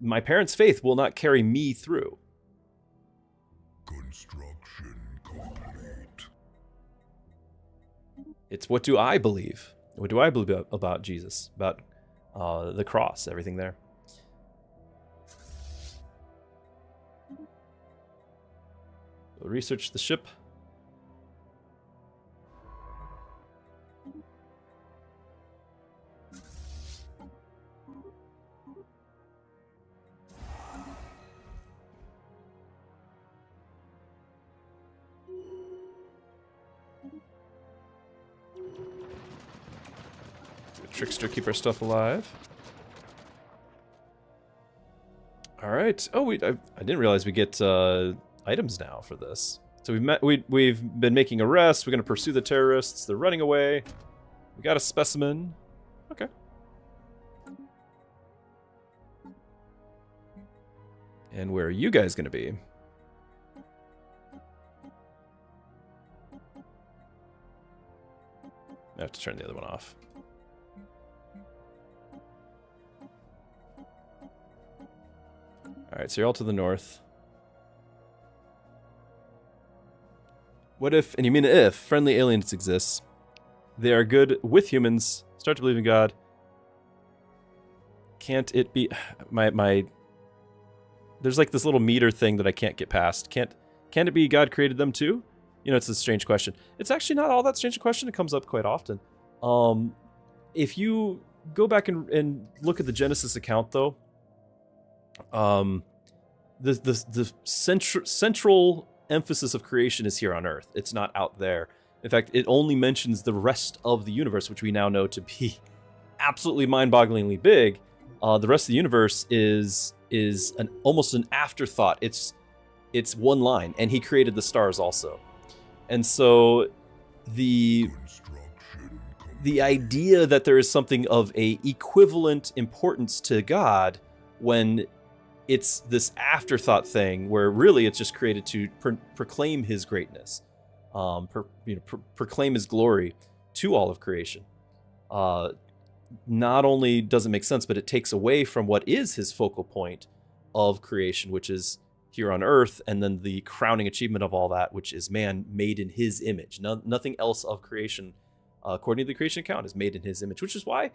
my parents' faith will not carry me through. Construction complete. It's what do I believe? What do I believe about Jesus, about the cross, everything there? We'll research the ship. Trickster, keep our stuff alive. All right. Oh, I didn't realize we get items now for this. So we've been making arrests. We're gonna pursue the terrorists. They're running away. We got a specimen. Okay. And where are you guys gonna be? I have to turn the other one off. Alright, so you're all to the north. What if, and you mean if, friendly aliens exist? They are good with humans, start to believe in God. Can't it be... There's like this little meter thing that I can't get past. Can it be God created them too? You know, it's a strange question. It's actually not all that strange a question. It comes up quite often. If you go back and look at the Genesis account, though, the central emphasis of creation is here on Earth. It's not out there. In fact, it only mentions the rest of the universe, which we now know to be absolutely mind-bogglingly big. The rest of the universe is almost an afterthought. It's one line, and he created the stars also. And so the idea that there is something of a equivalent importance to God when it's this afterthought thing where really it's just created to proclaim his greatness, proclaim his glory to all of creation. Not only does it make sense, but it takes away from what is his focal point of creation, which is here on Earth, and then the crowning achievement of all that, which is man made in his image. Nothing else of creation, according to the creation account, is made in his image, which is why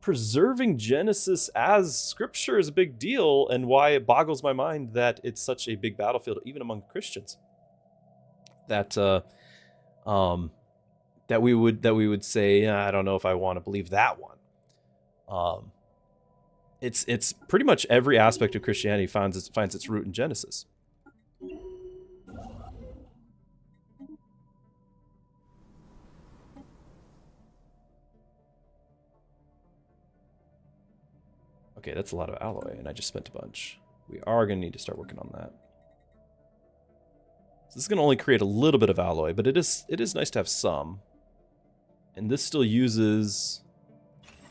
preserving Genesis as scripture is a big deal, and why it boggles my mind that it's such a big battlefield, even among Christians. That we would say, I don't know if I want to believe that one. It's pretty much every aspect of Christianity finds its root in Genesis. Okay, that's a lot of alloy, and I just spent a bunch. We are going to need to start working on that. So this is going to only create a little bit of alloy, but it is nice to have some. And this still uses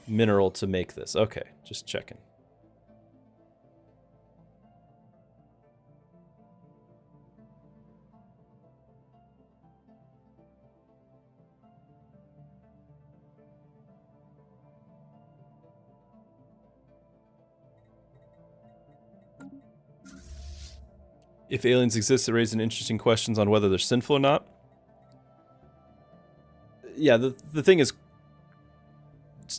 mineral to make this. Okay, just checking. If aliens exist, it raises interesting questions on whether they're sinful or not. Yeah, the thing is,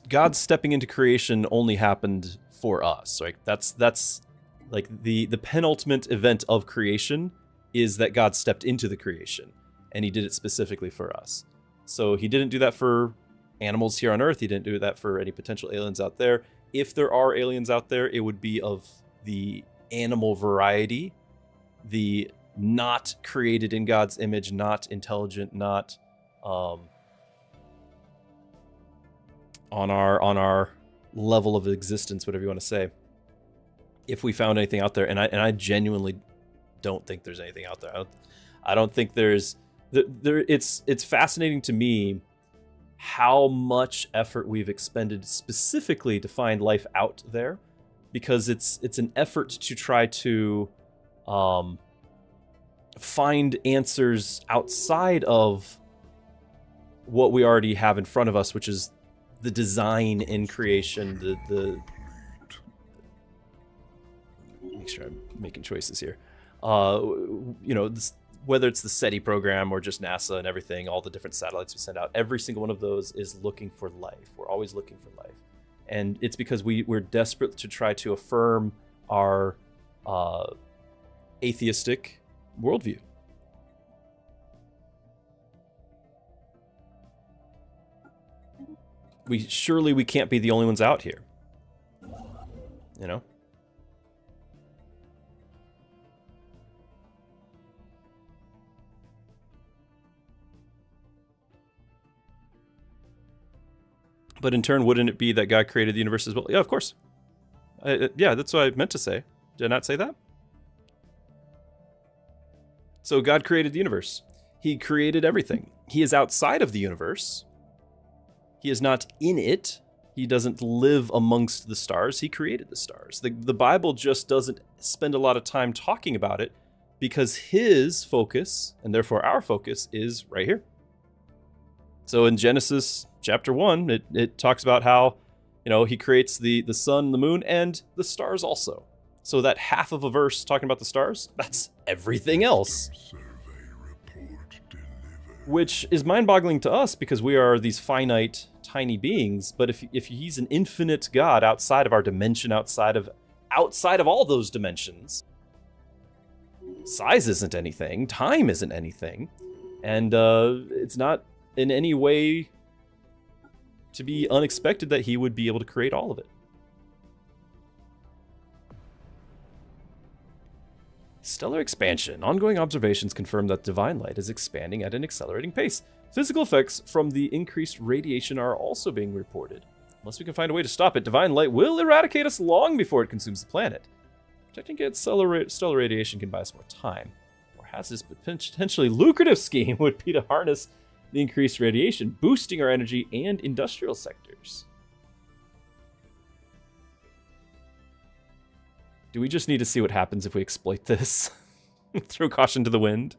God stepping into creation only happened for us. Right? That's like the penultimate event of creation is that God stepped into the creation, and he did it specifically for us. So he didn't do that for animals here on Earth. He didn't do that for any potential aliens out there. If there are aliens out there, it would be of the animal variety, the not created in God's image, not intelligent, not on our level of existence, whatever you want to say. If we found anything out there, and I genuinely don't think there's anything out there. I don't think there's. It's fascinating to me how much effort we've expended specifically to find life out there, because it's an effort to try to find answers outside of what we already have in front of us, which is the design in creation, the make sure I'm making choices here. You know, whether it's the SETI program or just NASA and everything, all the different satellites we send out, every single one of those is looking for life. We're always looking for life. And it's because we're desperate to try to affirm our atheistic worldview. Surely we can't be the only ones out here. You know? But in turn, wouldn't it be that God created the universe as well? Yeah, of course. Yeah, that's what I meant to say. Did I not say that? So God created the universe. He created everything. He is outside of the universe. He is not in it. He doesn't live amongst the stars. He created the stars. The Bible just doesn't spend a lot of time talking about it because his focus, and therefore our focus, is right here. So in Genesis chapter 1, it talks about how, you know, he creates the sun, the moon, and the stars also. So that half of a verse talking about the stars, that's everything else. Which is mind-boggling to us because we are these finite, tiny beings. But if he's an infinite God outside of our dimension, outside of all those dimensions, size isn't anything, time isn't anything, and it's not in any way to be unexpected that he would be able to create all of it. Stellar expansion. Ongoing observations confirm that divine light is expanding at an accelerating pace. Physical effects from the increased radiation are also being reported. Unless we can find a way to stop it, divine light will eradicate us long before it consumes the planet. Protecting against stellar radiation can buy us more time. Or has this potentially lucrative scheme would be to harness the increased radiation, boosting our energy and industrial sectors. Do we just need to see what happens if we exploit this? Throw caution to the wind?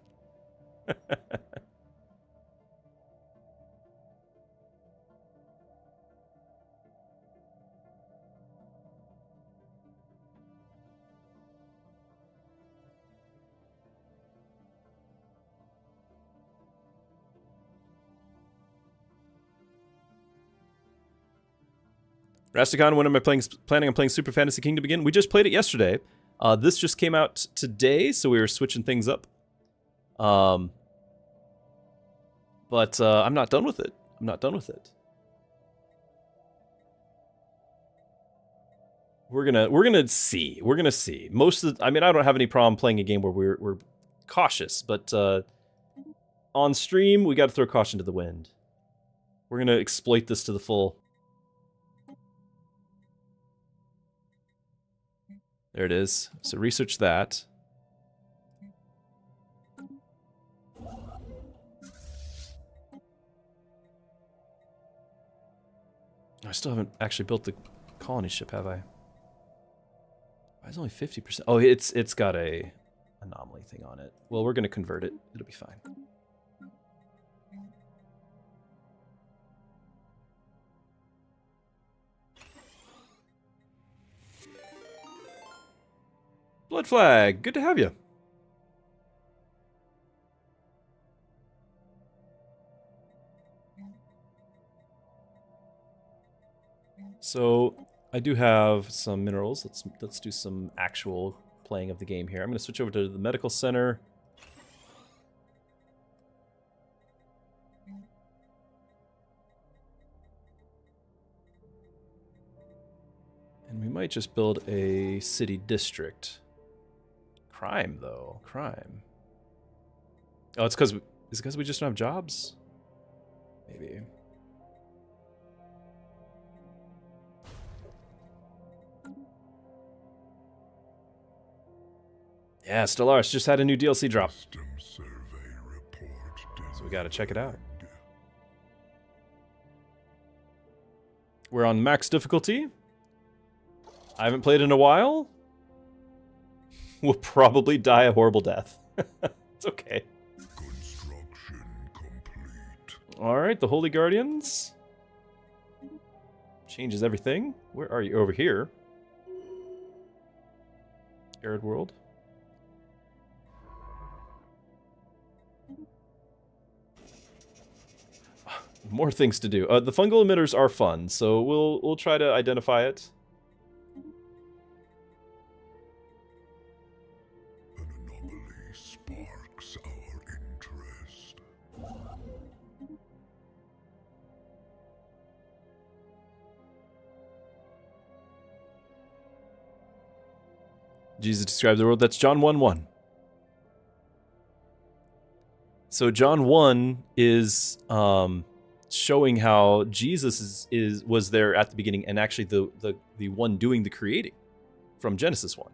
Rastakhan, when am I planning on playing Super Fantasy Kingdom again? We just played it yesterday. This just came out today, so we were switching things up. But I'm not done with it. I'm not done with it. We're gonna see. We're gonna see. I mean, I don't have any problem playing a game where we're cautious, but on stream we got to throw caution to the wind. We're gonna exploit this to the full. There it is. So research that. I still haven't actually built the colony ship, have I? Why is it only 50%? Oh, it's got a anomaly thing on it. Well, we're gonna convert it. It'll be fine. Blood Flag, good to have you. So I do have some minerals. Let's do some actual playing of the game here. I'm going to switch over to the medical center. And we might just build a city district. Crime, though. Crime. Oh, it's because we just don't have jobs? Maybe. Yeah, Stellaris just had a new DLC drop. So we gotta check it out. We're on max difficulty. I haven't played in a while. We'll probably die a horrible death. It's okay. Construction complete. Alright, the Holy Guardians. Changes everything. Where are you? Over here. Arid World. More things to do. The fungal emitters are fun, so we'll try to identify it. An anomaly sparks our interest. Jesus describes the world. That's John 1:1. So John 1 is showing how Jesus was there at the beginning and actually the one doing the creating from Genesis 1.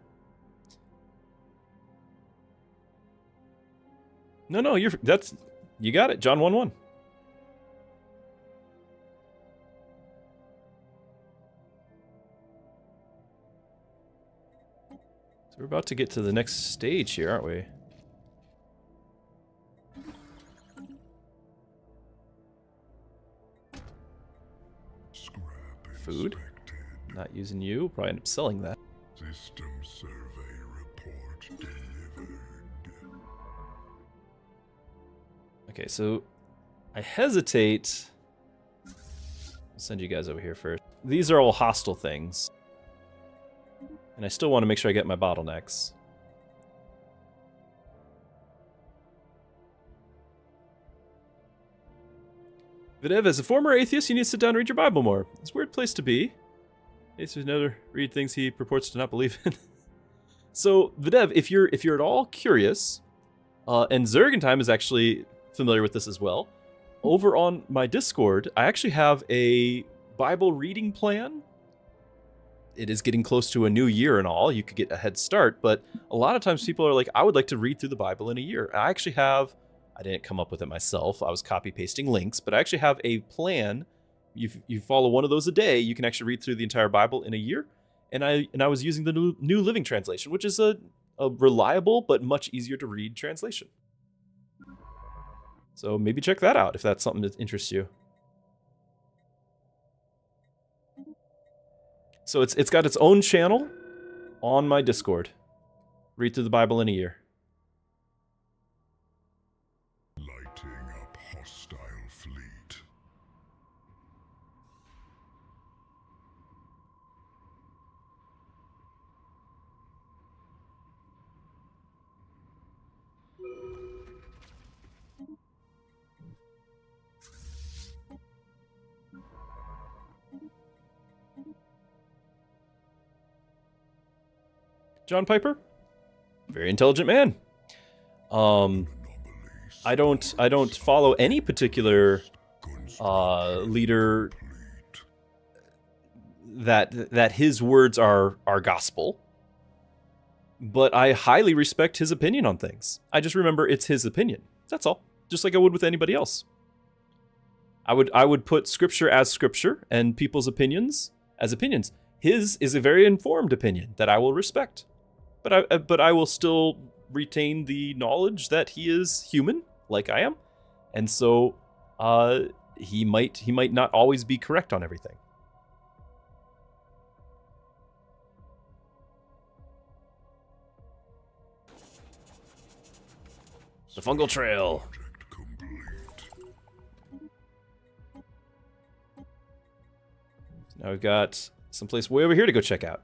No, you got it. John 1:1. So we're about to get to the next stage here, aren't we? Food. Not using you. Probably end up selling that. System survey report delivered. Okay, so I hesitate. I'll send you guys over here first. These are all hostile things. And I still want to make sure I get my bottlenecks. Videv, as a former atheist, you need to sit down and read your Bible more. It's a weird place to be. Atheists would never read things he purports to not believe in. So, Videv, if you're at all curious, and Zergentime is actually familiar with this as well, over on my Discord, I actually have a Bible reading plan. It is getting close to a new year and all. You could get a head start, but a lot of times people are like, I would like to read through the Bible in a year. I actually have... I didn't come up with it myself. I was copy-pasting links, but I actually have a plan. You follow one of those a day, you can actually read through the entire Bible in a year. And I was using the New Living Translation, which is a reliable but much easier to read translation. So maybe check that out if that's something that interests you. So it's got its own channel on my Discord. Read through the Bible in a year. Lighting up hostile fleet. John Piper, very intelligent man. I don't follow any particular leader that his words are gospel, but I highly respect his opinion on things. I just remember it's his opinion. That's all. Just like I would with anybody else. I would put scripture as scripture and people's opinions as opinions. His is a very informed opinion that I will respect. But I will still retain the knowledge that he is human, like I am, and so he might not always be correct on everything. The fungal trail. Project complete. Now we've got someplace way over here to go check out.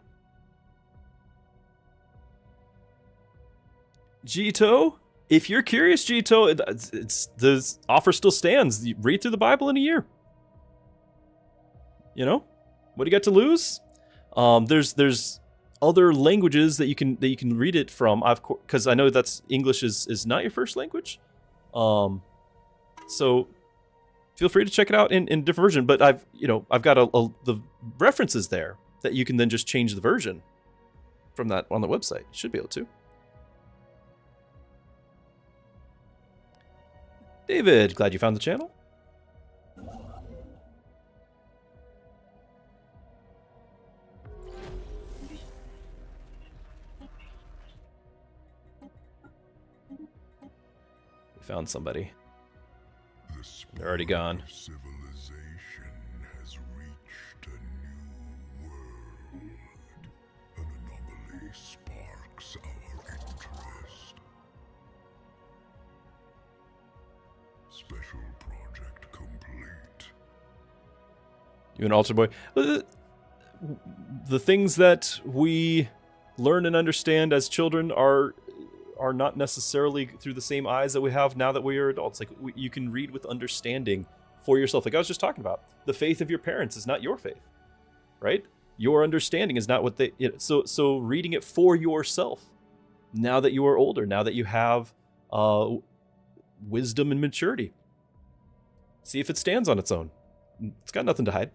Gito, if you're curious, Gito, the offer still stands. You read through the Bible in a year. You know, what do you got to lose? There's other languages that you can read it from. Because I know that's English is not your first language. So feel free to check it out in different version. But I've got the references there that you can then just change the version from that on the website. You should be able to. David, glad you found the channel. Found somebody. The They're already gone. spark of civilization has reached a new world. An anomaly sparks our interest. Special project complete. You an altar boy? The things that we learn and understand as children are not necessarily through the same eyes that we have now that we are adults. Like you can read with understanding for yourself. Like I was just talking about, the faith of your parents is not your faith, right? Your understanding is not what they. So reading it for yourself, now that you are older, now that you have wisdom and maturity, see if it stands on its own. It's got nothing to hide.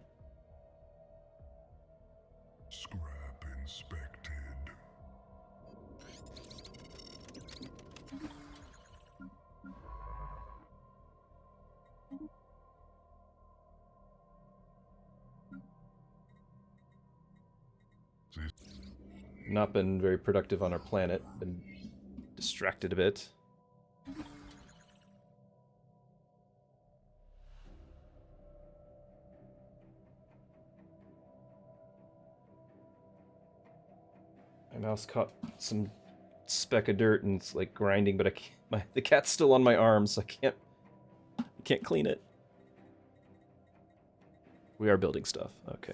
Scrap inspected. Not been very productive on our planet. Been distracted a bit. My mouse caught some speck of dirt and it's like grinding, but the cat's still on my arm, so I can't clean it. We are building stuff. Okay.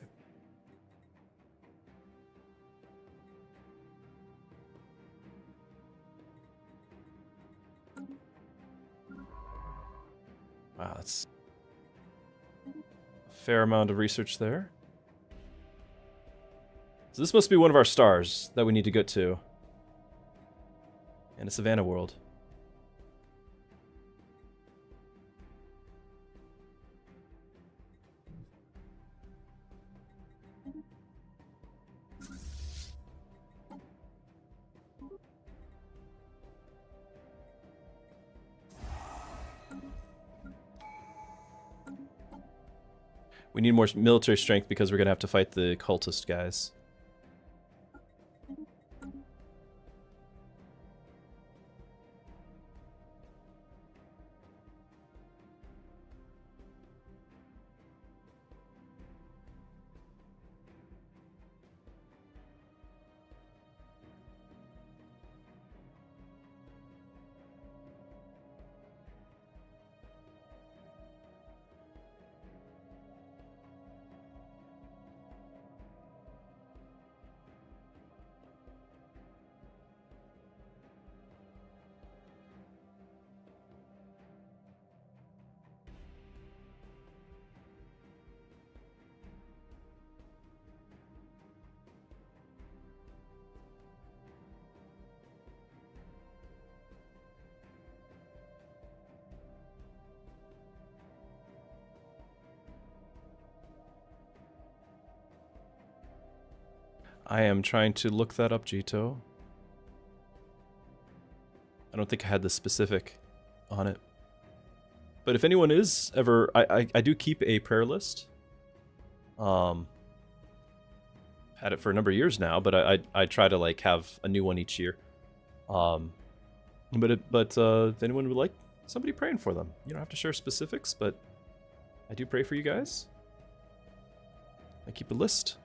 Wow, that's a fair amount of research there. So this must be one of our stars that we need to get to. In a Savannah world. We need more military strength because we're going to have to fight the cultist guys. I am trying to look that up, Jito. I don't think I had the specific on it. But if anyone is ever... I do keep a prayer list. Had it for a number of years now, but I try to like have a new one each year. But if anyone would like somebody praying for them, you don't have to share specifics, but I do pray for you guys. I keep a list.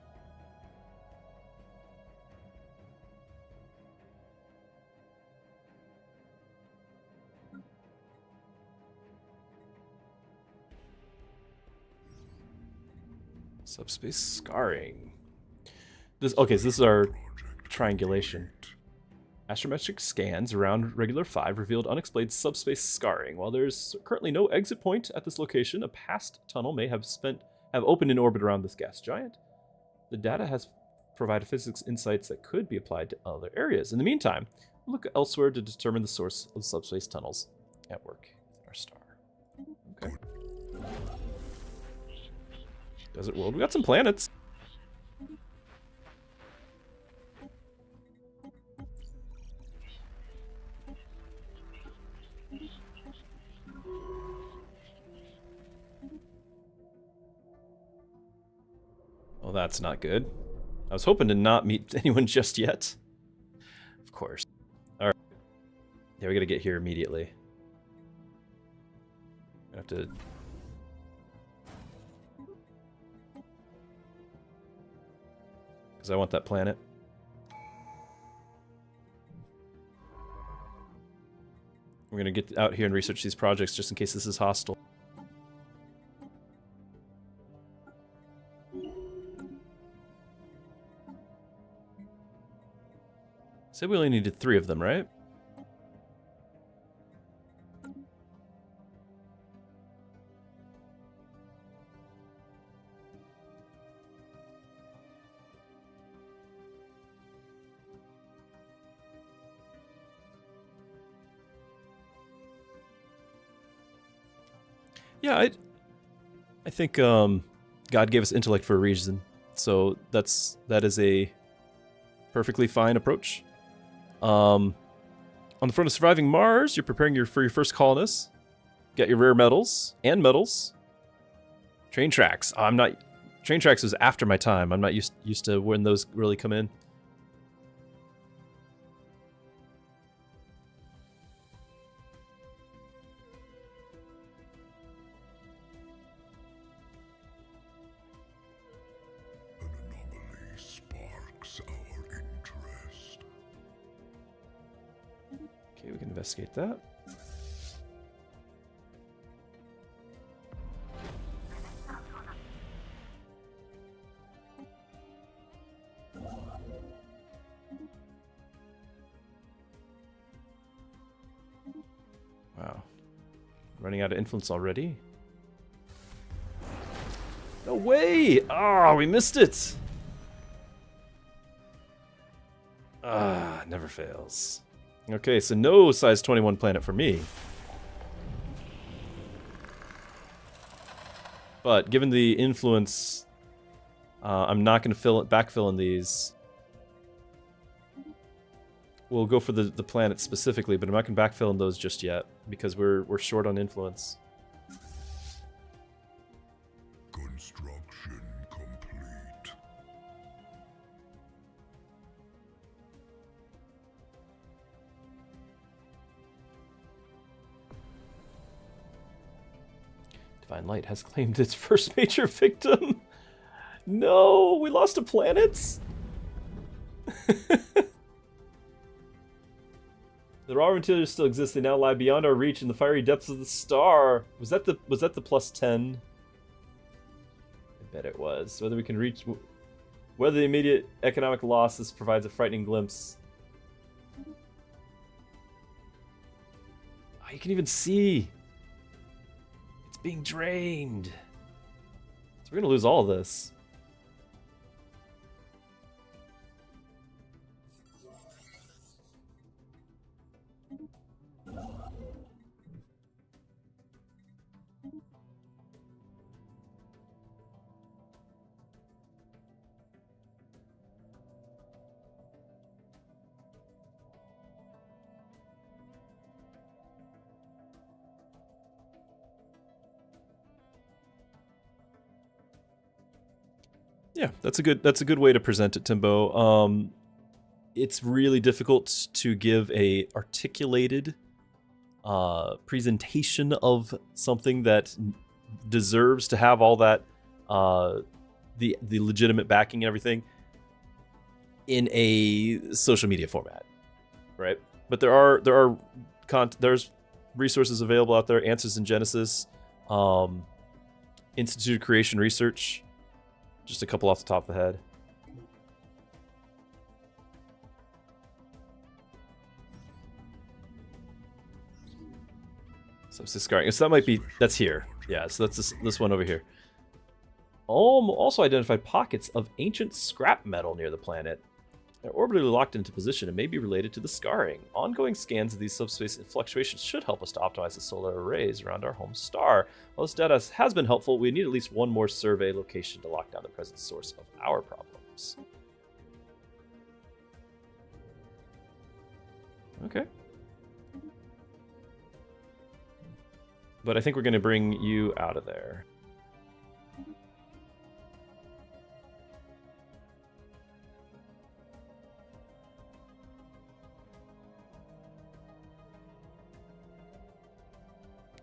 Subspace scarring. Okay, so this is our triangulation. Astrometric scans around Regular 5 revealed unexplained subspace scarring. While there's currently no exit point at this location, a past tunnel may have opened in orbit around this gas giant. The data has provided physics insights that could be applied to other areas. In the meantime, we'll look elsewhere to determine the source of the subspace tunnels at work in our star. Okay. Desert world. We got some planets. Well, that's not good. I was hoping to not meet anyone just yet. Of course. Alright. Yeah, we gotta get here immediately. I have to. Because I want that planet. We're going to get out here and research these projects just in case this is hostile. Said we only needed 3 of them, right? Yeah, I think God gave us intellect for a reason, so that is a perfectly fine approach. On the front of surviving Mars, you're preparing for your first colonists. Get your rare metals and metals. Train tracks. Train tracks was after my time. I'm not used to when those really come in. Okay, we can investigate that. Wow. Running out of influence already? No way! Ah, we missed it! Ah, never fails. Okay, so no size 21 planet for me. But given the influence, I'm not going to backfill in these. We'll go for the planet specifically, but I'm not going to backfill in those just yet because we're short on influence. Construction complete. Divine Light has claimed its first major victim. No, we lost a planet. The raw materials still exist. They now lie beyond our reach in the fiery depths of the star. Was that the +10? I bet it was. Whether the immediate economic losses provides a frightening glimpse. Oh, you can even see. It's being drained. So we're gonna lose all of this. Yeah, that's a good way to present it, Timbo. It's really difficult to give a articulated presentation of something that deserves to have all that the legitimate backing and everything in a social media format, right? But there's resources available out there. Answers in Genesis, Institute of Creation Research. Just a couple off the top of the head. So it's scarring. So that might be, that's here. Yeah, so that's this one over here. Also identified pockets of ancient scrap metal near the planet. They're orbitally locked into position and may be related to the scarring. Ongoing scans of these subspace fluctuations should help us to optimize the solar arrays around our home star. While this data has been helpful, we need at least one more survey location to lock down the present source of our problems. Okay. But I think we're going to bring you out of there.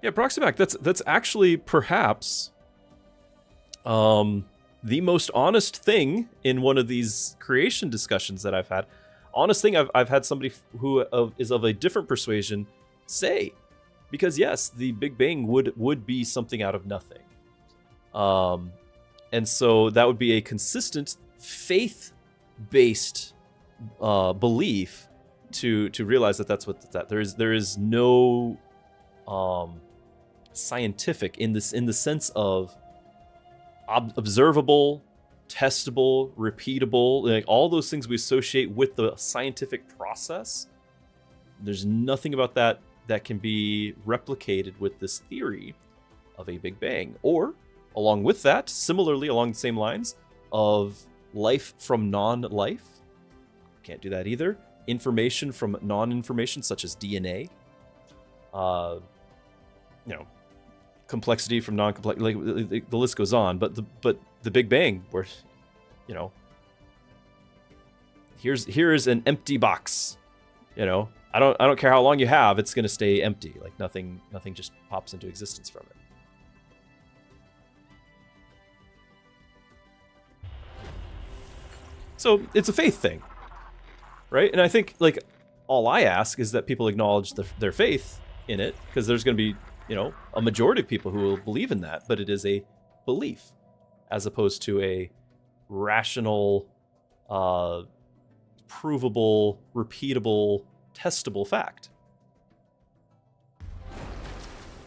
Yeah, Proximate. That's actually perhaps the most honest thing in one of these creation discussions that I've had. Honest thing I've had somebody who is of a different persuasion say, because yes, the Big Bang would be something out of nothing, and so that would be a consistent faith-based belief to realize that that's what that there is no scientific in the sense of observable, testable, repeatable, like all those things we associate with the scientific process. There's nothing about that can be replicated with this theory of a Big Bang. Or, along with that, similarly along the same lines of life from non-life. Can't do that either. Information from non-information, such as DNA. Complexity from non-complex, like the list goes on. But the Big Bang, where, here's an empty box. I don't care how long you have, it's gonna stay empty. Like nothing just pops into existence from it. So it's a faith thing, right? And I think like all I ask is that people acknowledge their faith in it, because there's gonna be a majority of people who will believe in that, but it is a belief as opposed to a rational, provable, repeatable, testable fact.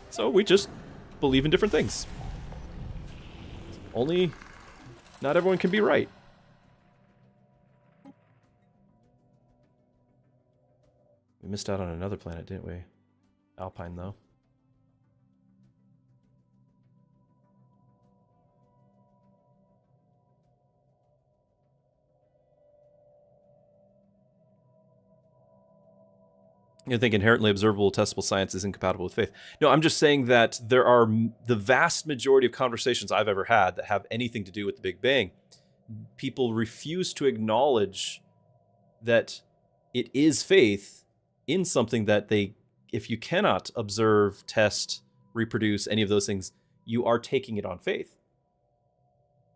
So we just believe in different things. Only not everyone can be right. We missed out on another planet, didn't we? Alpine, though. You think inherently observable, testable science is incompatible with faith. No, I'm just saying that there are the vast majority of conversations I've ever had that have anything to do with the Big Bang. People refuse to acknowledge that it is faith in something that if you cannot observe, test, reproduce, any of those things, you are taking it on faith.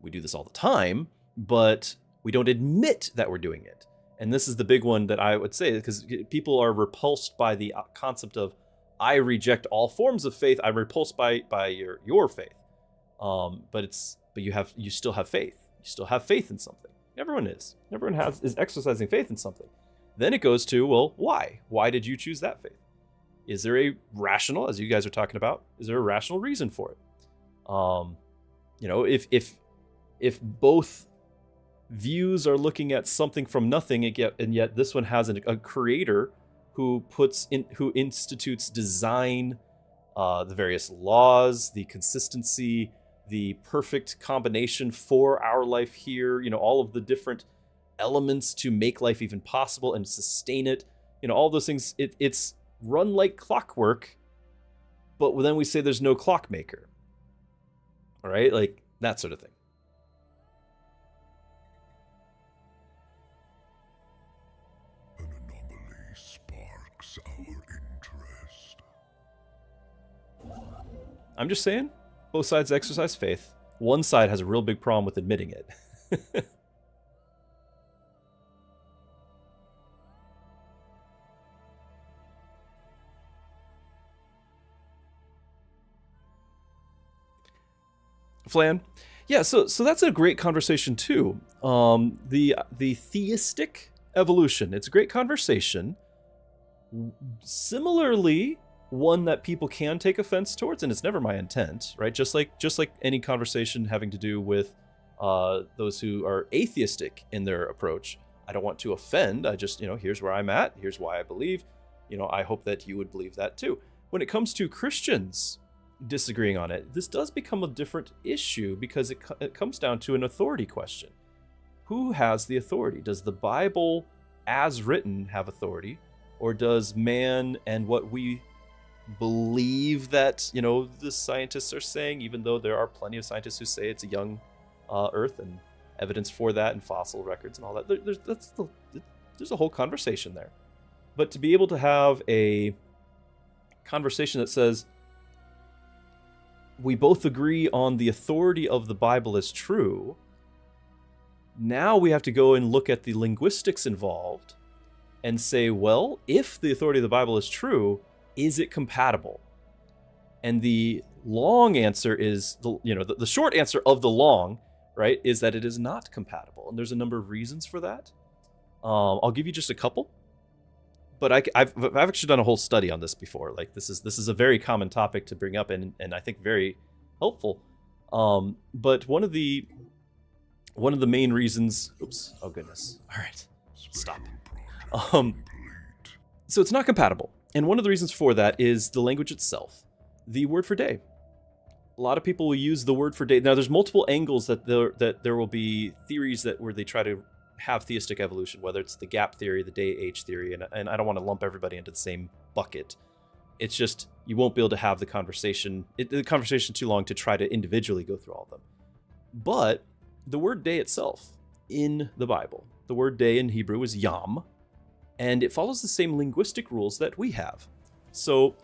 We do this all the time, but we don't admit that we're doing it. And this is the big one that I would say, because people are repulsed by the concept of, I reject all forms of faith. I'm repulsed by your faith. But you still have faith. You still have faith in something. Everyone is. Everyone is exercising faith in something. Then it goes to, well, why? Why did you choose that faith? Is there a rational, as you guys are talking about, is there a rational reason for it? If both views are looking at something from nothing, and yet this one has a creator who institutes design, the various laws, the consistency, the perfect combination for our life here, all of the different elements to make life even possible and sustain it, all those things. It's run like clockwork, but then we say there's no clockmaker. All right, like that sort of thing. Our interest. I'm just saying, both sides exercise faith. One side has a real big problem with admitting it. Flan, yeah. So that's a great conversation too. The theistic evolution. It's a great conversation. Similarly, one that people can take offense towards, and it's never my intent, right? Just like any conversation having to do with those who are atheistic in their approach. I don't want to offend. I just, here's where I'm at. Here's why I believe. I hope that you would believe that too. When it comes to Christians disagreeing on it, this does become a different issue, because it comes down to an authority question. Who has the authority? Does the Bible as written have authority? Or does man and what we believe that, the scientists are saying, even though there are plenty of scientists who say it's a young Earth, and evidence for that and fossil records and all that. There's a whole conversation there. But to be able to have a conversation that says, we both agree on the authority of the Bible as true. Now we have to go and look at the linguistics involved and say, well, if the authority of the Bible is true, is it compatible? And the long answer is, the short answer of the long, right, is that it is not compatible. And there's a number of reasons for that. I'll give you just a couple. But I've actually done a whole study on this before. Like this is a very common topic to bring up, and I think very helpful. But one of the main reasons. Oops. Oh goodness. All right. Stop. So it's not compatible, and one of the reasons for that is the language itself. The word for day. A lot of people will use the word for day. Now, there's multiple angles that there will be theories where they try to have theistic evolution, whether it's the gap theory, the day age theory, and I don't want to lump everybody into the same bucket. It's just you won't be able to have the conversation. The conversation too long to try to individually go through all of them. But the word day itself in the Bible, the word day in Hebrew is yom, and it follows the same linguistic rules that we have. So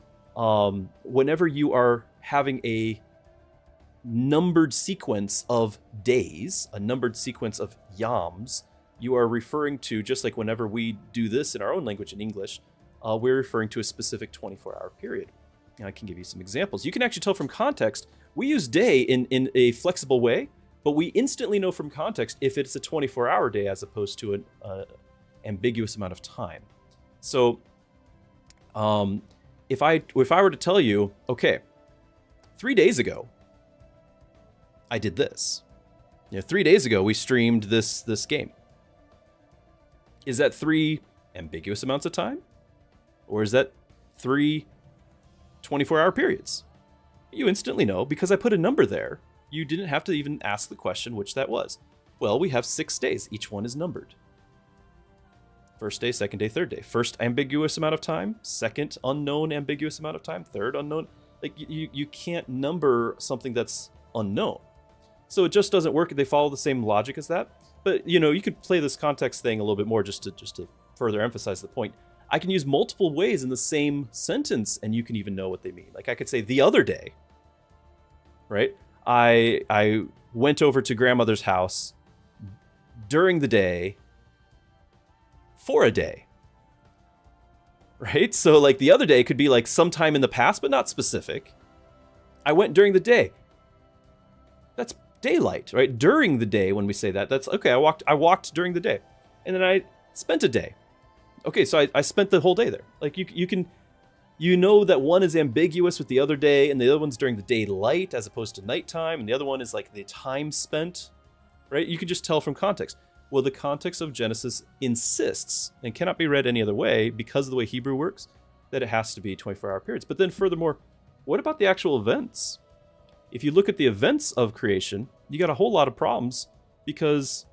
whenever you are having a numbered sequence of days, a numbered sequence of yoms, you are referring to, just like whenever we do this in our own language in English, we're referring to a specific 24-hour period. And I can give you some examples. You can actually tell from context, we use day in a flexible way, but we instantly know from context if it's a 24-hour day as opposed to an ambiguous amount of time. So if I were to tell you, okay, 3 days ago, I did this. 3 days ago, we streamed this game. Is that 3 ambiguous amounts of time? Or is that 3 24-hour periods? You instantly know because I put a number there. You didn't have to even ask the question which that was. Well, we have 6 days. Each one is numbered. First day, second day, third day. First ambiguous amount of time. Second unknown ambiguous amount of time. Third unknown. Like you can't number something that's unknown. So it just doesn't work. They follow the same logic as that. But, you could play this context thing a little bit more just to further emphasize the point. I can use multiple ways in the same sentence, and you can even know what they mean. Like I could say the other day, right? I went over to grandmother's house during the day for a day, right? So like the other day could be like sometime in the past, but not specific. I went during the day. That's daylight, right? During the day, when we say that, that's okay. I walked during the day, and then I spent a day. Okay, so I spent the whole day there. Like you know that one is ambiguous with the other day, and the other one's during the daylight as opposed to nighttime, and the other one is like the time spent, right? You can just tell from context. Well, the context of Genesis insists, and cannot be read any other way because of the way Hebrew works, that it has to be 24-hour periods. But then furthermore, what about the actual events? If you look at the events of creation, you got a whole lot of problems because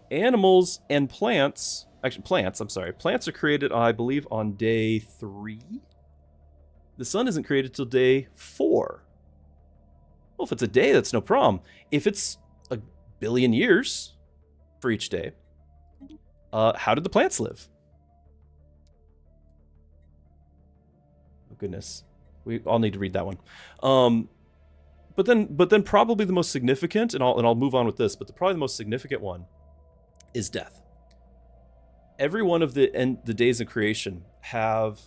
animals and plants are created, I believe, on day 3. The sun isn't created till day 4. Well, if it's a day, that's no problem. If it's a billion years for each day, how did the plants live? Oh, goodness. We all need to read that one. But then probably the most significant, and I'll move on with this, but probably the most significant one is death. Every one of the days of creation have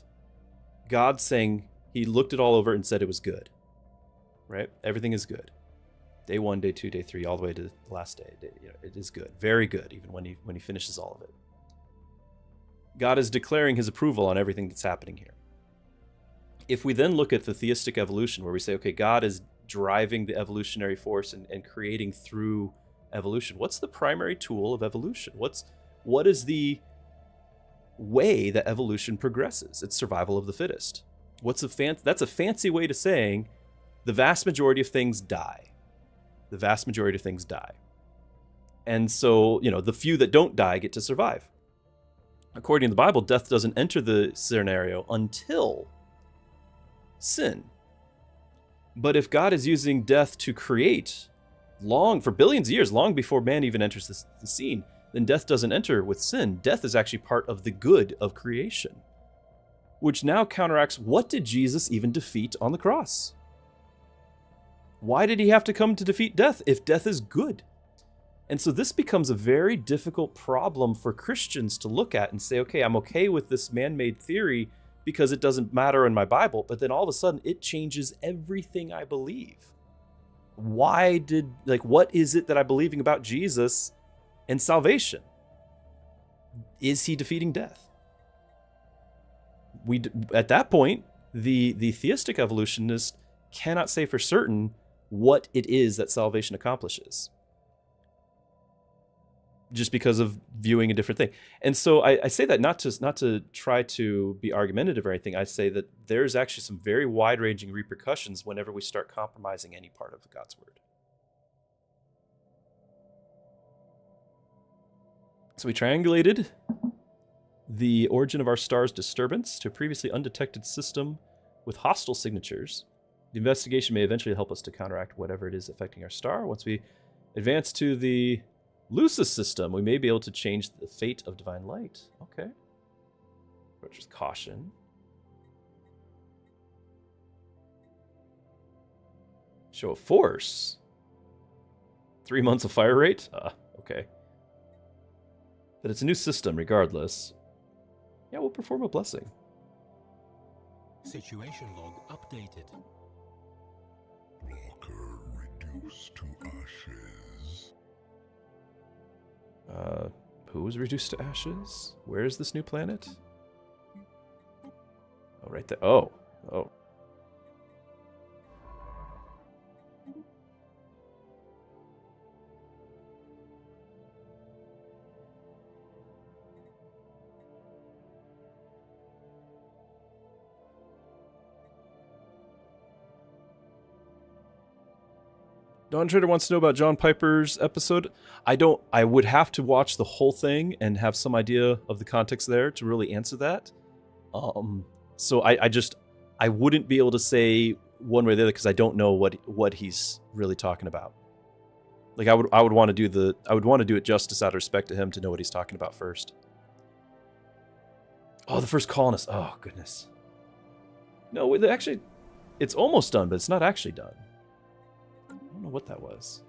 God saying he looked it all over and said it was good, right? Everything is good. Day 1, day 2, day 3, all the way to the last day. It is good, very good, even when he finishes all of it. God is declaring his approval on everything that's happening here. If we then look at the theistic evolution, where we say, okay, God is driving the evolutionary force and creating through evolution. What's the primary tool of evolution? What is the way that evolution progresses? It's survival of the fittest. That's a fancy way to saying the vast majority of things die. The vast majority of things die. And so, the few that don't die get to survive. According to the Bible, death doesn't enter the scenario until sin. But if God is using death to create for billions of years, long before man even enters the scene, then death doesn't enter with sin. Death is actually part of the good of creation, which now counteracts, what did Jesus even defeat on the cross? Why did he have to come to defeat death if death is good? And so this becomes a very difficult problem for Christians to look at and say, okay, I'm okay with this man-made theory because it doesn't matter in my Bible, but then all of a sudden it changes everything I believe. What is it that I'm believing about Jesus and salvation? Is he defeating death? At that point, the theistic evolutionist cannot say for certain what it is that salvation accomplishes, just because of viewing a different thing. And so I say that not to try to be argumentative or anything. I say that there's actually some very wide-ranging repercussions whenever we start compromising any part of God's word. So we triangulated the origin of our star's disturbance to a previously undetected system with hostile signatures. The investigation may eventually help us to counteract whatever it is affecting our star. Once we advance to the Lucis system, we may be able to change the fate of divine light. Okay. Approach with caution. Show of force. 3 months of fire rate? Okay. But it's a new system regardless. Yeah, we'll perform a blessing. Situation log updated. Blocker reduced to ashes. Who was reduced to ashes? Where is this new planet? Oh, right there. Oh. Don Trader wants to know about John Piper's episode. I would have to watch the whole thing and have some idea of the context there to really answer that. So I wouldn't be able to say one way or the other because I don't know what he's really talking about. Like I would want to do it justice out of respect to him to know what he's talking about first. Oh, the first colonist. Oh, goodness. No, actually, it's almost done, but it's not actually done. I don't know what that was.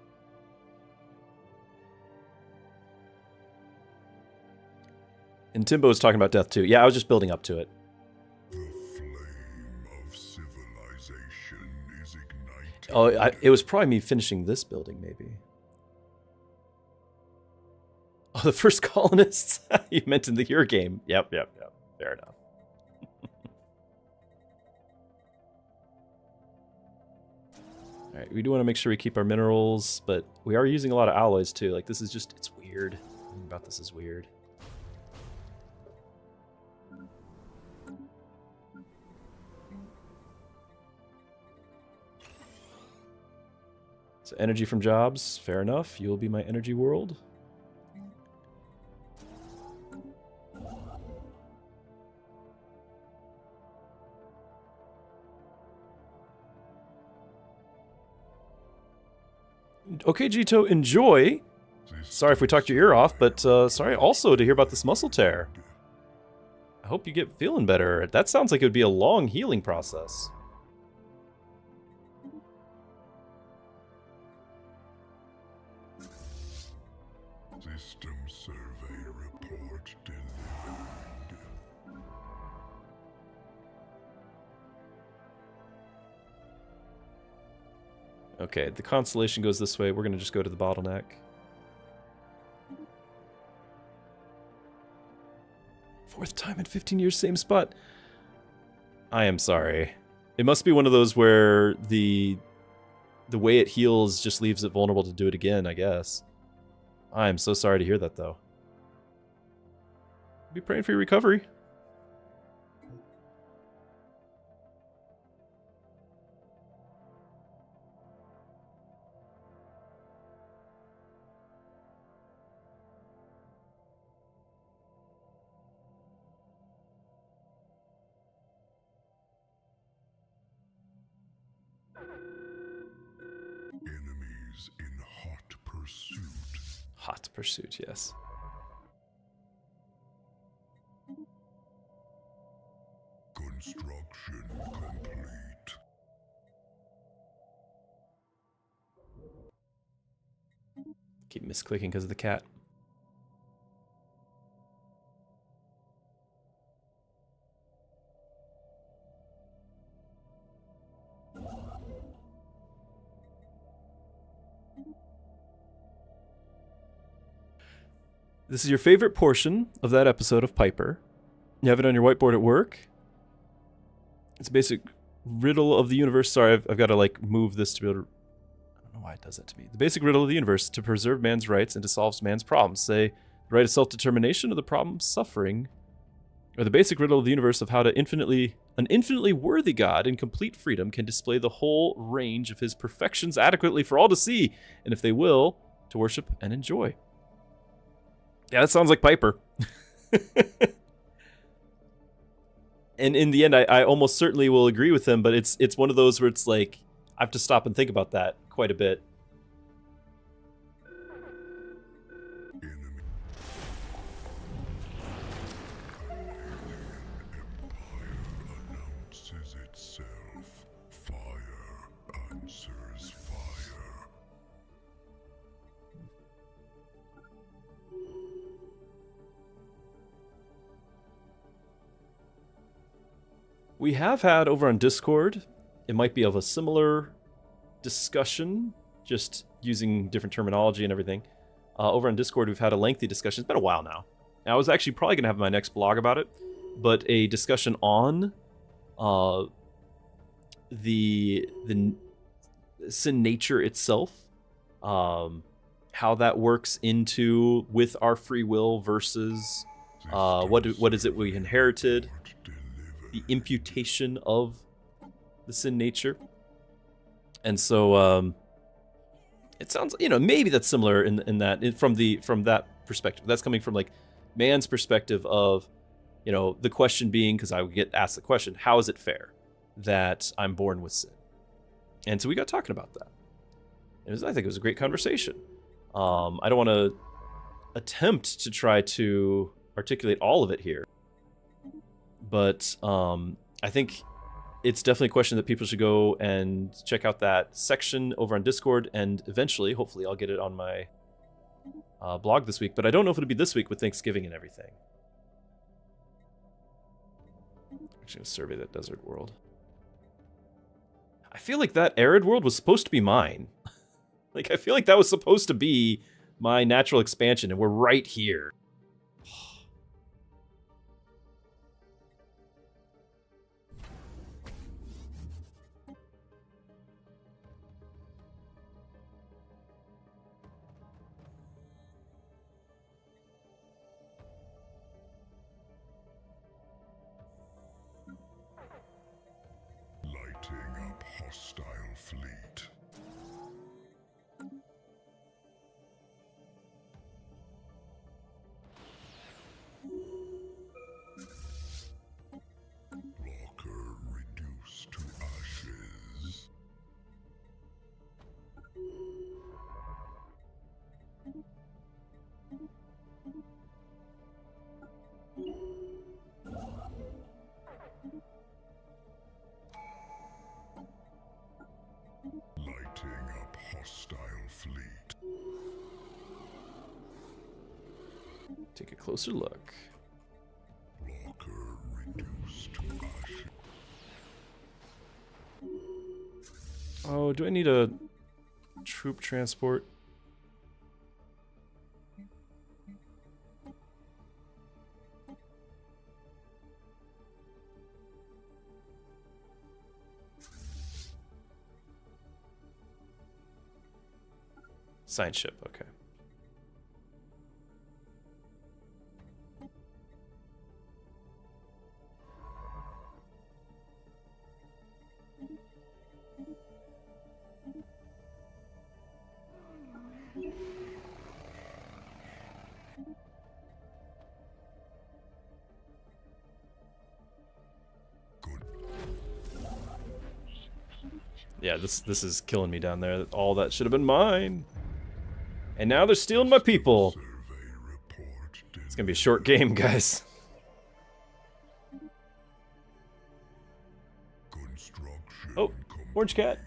And Timbo was talking about death too. Yeah, I was just building up to it. The flame of civilization is igniting. Oh, it was probably me finishing this building, maybe. Oh, the first colonists? You meant in your game. Yep. Fair enough. All right, we do want to make sure we keep our minerals, but we are using a lot of alloys too. Like this is just, it's weird. Everything about this is weird. So energy from jobs, fair enough. You'll be my energy world. Okay, Jito, enjoy. Sorry if we talked your ear off, but sorry also to hear about this muscle tear. I hope you get feeling better. That sounds like it would be a long healing process. System survey report delivered. Okay, the constellation goes this way. We're going to just go to the bottleneck. Fourth time in 15 years, same spot. I am sorry. It must be one of those where the way it heals just leaves it vulnerable to do it again, I guess. I am so sorry to hear that, though. Be praying for your recovery. Enemies in hot pursuit. Hot pursuit, yes. Construction complete. Keep misclicking because of the cat. This is your favorite portion of that episode of Piper. You have it on your whiteboard at work. It's a basic riddle of the universe. Sorry, I've got to like move this to be able to... I don't know why it does that to me. The basic riddle of the universe to preserve man's rights and to solve man's problems. Say, the right of self-determination or the problem of suffering. Or the basic riddle of the universe of how an infinitely worthy God in complete freedom can display the whole range of his perfections adequately for all to see, and if they will, to worship and enjoy. Yeah, that sounds like Piper. And in the end, I almost certainly will agree with him, but it's one of those where it's like, I have to stop and think about that quite a bit. Announces itself. Fire answers fire. We have had over on Discord, it might be of a similar discussion, just using different terminology and everything. Over on Discord, we've had a lengthy discussion. It's been a while now. I was actually probably going to have my next blog about it, but a discussion on the sin nature itself, how that works into with our free will versus what is it we inherited, the imputation of the sin nature. And so it sounds, maybe that's similar in that from that perspective. That's coming from like man's perspective of, the question being, because I would get asked the question, how is it fair that I'm born with sin? And so we got talking about that. I think it was a great conversation. I don't want to attempt to try to articulate all of it here, but I think it's definitely a question that people should go and check out that section over on Discord, and eventually, hopefully, I'll get it on my blog this week, but I don't know if it'll be this week with Thanksgiving and everything. Actually, going to survey that desert world. I feel like that arid world was supposed to be mine. Like, I feel like that was supposed to be my natural expansion, and we're right here. Lighting up hostile fleet. Blocker reduced to ashes. Lighting up hostile fleet. Take a closer look. Blocker reduced to ashes. Oh, do I need a troop transport? Science ship, okay. Yeah, this is killing me down there. All that should have been mine. And now they're stealing my people. Survey report It's gonna be a short game, guys. Construction Oh, orange cat.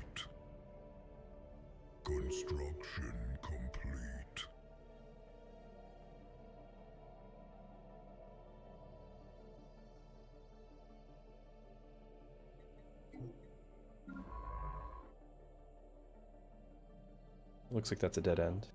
complete. Construction complete. Looks like that's a dead end.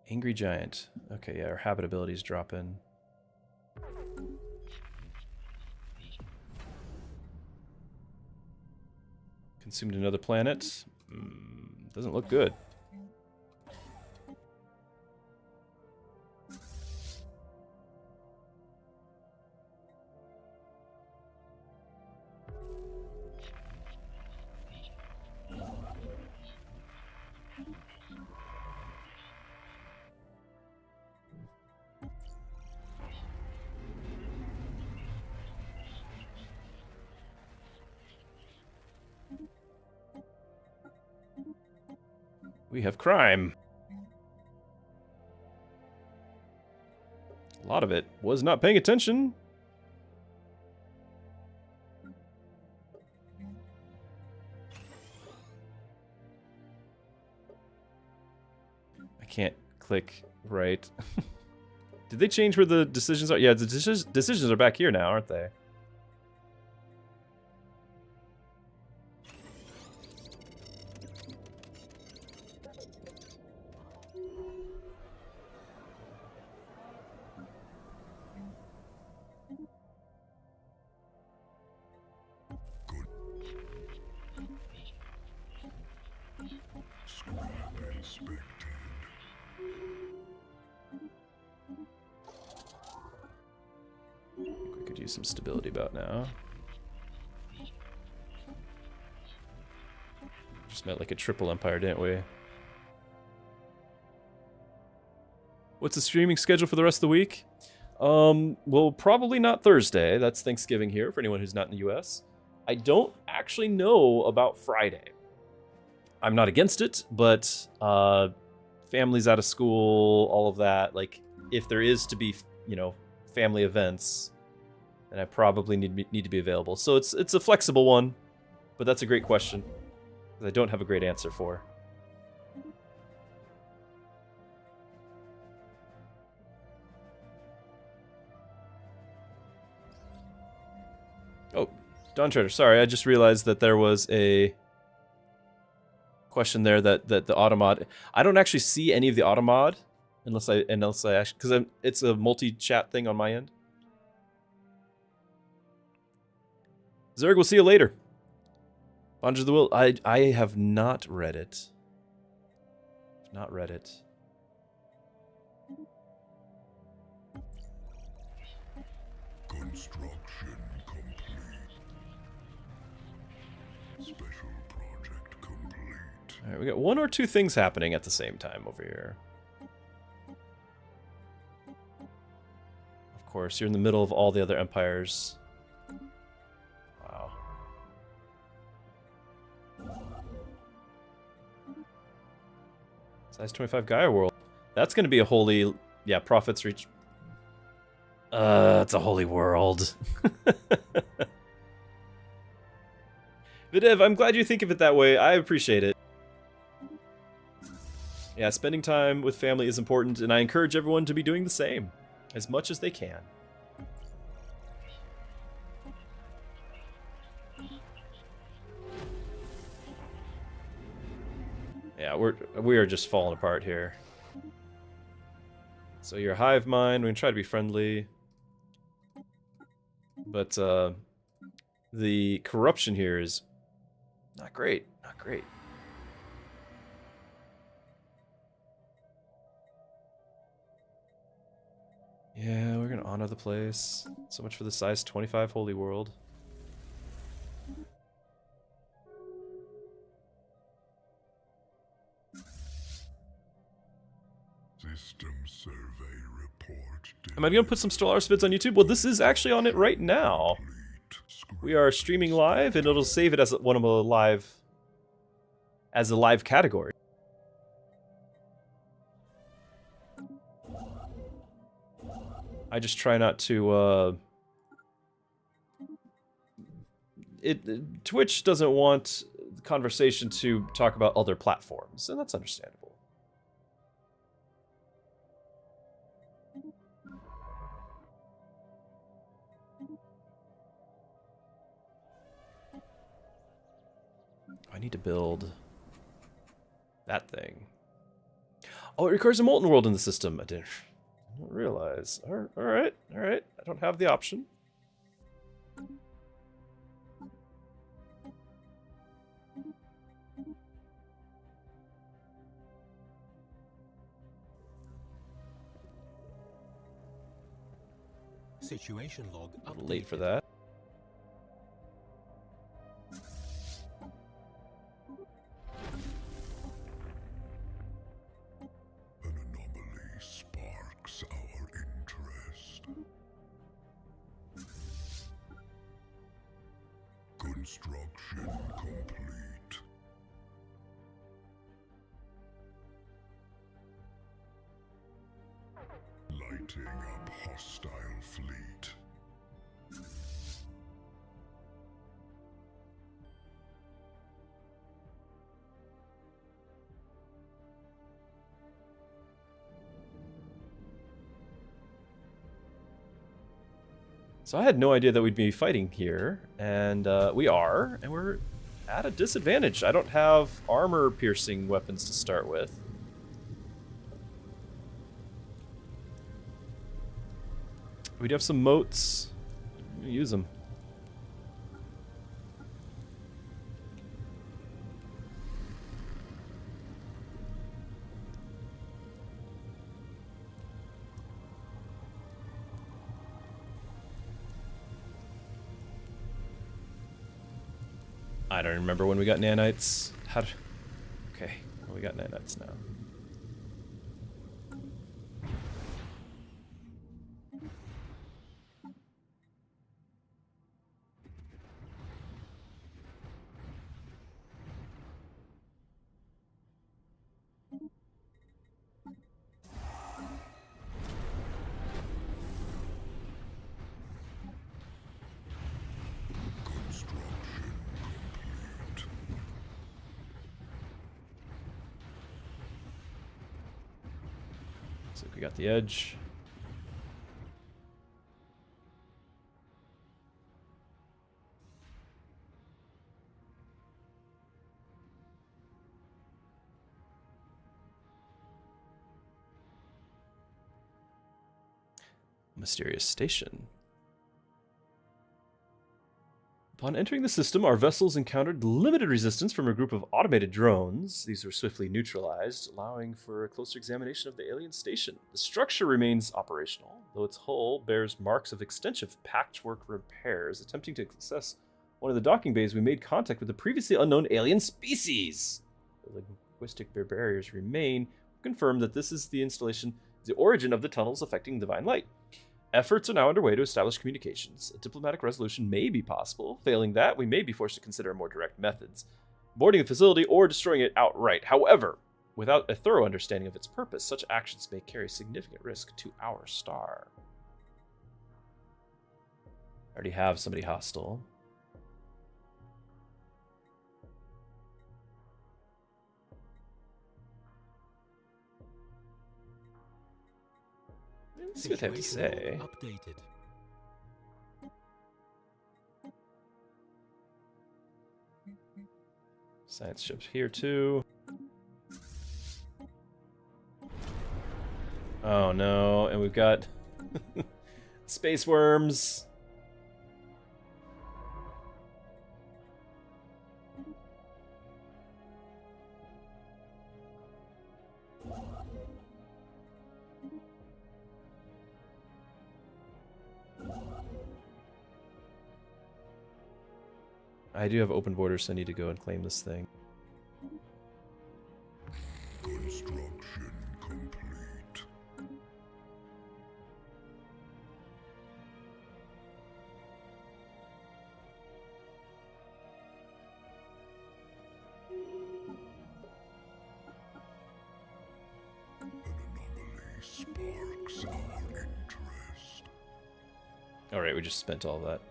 Angry Giant. Okay, yeah, our habitability's dropping. Consumed another planet. Doesn't look good. We have crime. A lot of it was not paying attention. I can't click right. Did they change where the decisions are? Yeah, the decisions are back here now, aren't they? Some stability about now. Just met like a triple empire, didn't we? What's the streaming schedule for the rest of the week? Well, probably not Thursday. That's Thanksgiving here for anyone who's not in the US. I don't actually know about Friday. I'm not against it, but families out of school, all of that. Like, if there is to be, you know, family events, and I probably need to be available. So it's a flexible one, but that's a great question that I don't have a great answer for. Oh, Dawn Trader, sorry, I just realized that there was a question there that the automod. I don't actually see any of the automod unless I actually, because it's a multi-chat thing on my end. Zerg, we'll see you later. Bondage of the Will. I have not read it. Not read it. Construction complete. Special project complete. All right, we got one or two things happening at the same time over here. Of course, you're in the middle of all the other empires. Size 25 Gaia World. That's going to be a holy... Yeah, Prophets reach... it's a holy world. Videv, I'm glad you think of it that way. I appreciate it. Yeah, spending time with family is important, and I encourage everyone to be doing the same. As much as they can. Yeah, we are just falling apart here. So your hive mind, we're gonna try to be friendly, but the corruption here is not great. Not great. Yeah, we're gonna honor the place. So much for the size 25 holy world. System survey report. Am I going to put some Stellaris vids on YouTube? Well, this is actually on it right now. We are streaming live, and it'll save it as one of the live, as a live category. I just try not to. Twitch doesn't want the conversation to talk about other platforms, and that's understandable. I need to build that thing. Oh, it requires a molten world in the system. I didn't realize. All right. I don't have the option. Situation log A little late for updated. that. An anomaly sparks our interest. Construction complete. Lighting up hostile fleet. So I had no idea that we'd be fighting here, and we are, and we're at a disadvantage. I don't have armor-piercing weapons to start with. We do have some moats. Use them. I don't remember when we got nanites. Okay, well, we got nanites now. Construction complete. So we got the edge. Mysterious station. Upon entering the system, our vessels encountered limited resistance from a group of automated drones. These were swiftly neutralized, allowing for a closer examination of the alien station. The structure remains operational, though its hull bears marks of extensive patchwork repairs. Attempting to access one of the docking bays, we made contact with a previously unknown alien species. The linguistic barriers remain. Confirm that this is the installation, the origin of the tunnels affecting divine light. Efforts are now underway to establish communications. A diplomatic resolution may be possible. Failing that, we may be forced to consider more direct methods, boarding the facility or destroying it outright. However, without a thorough understanding of its purpose, such actions may carry significant risk to our star. I already have somebody hostile. Let's see what they have to say. Updated. Science ships here too. Oh no, and we've got space worms. I do have open borders, so I need to go and claim this thing. Construction complete. An anomaly sparks our interest. All right, we just spent all that.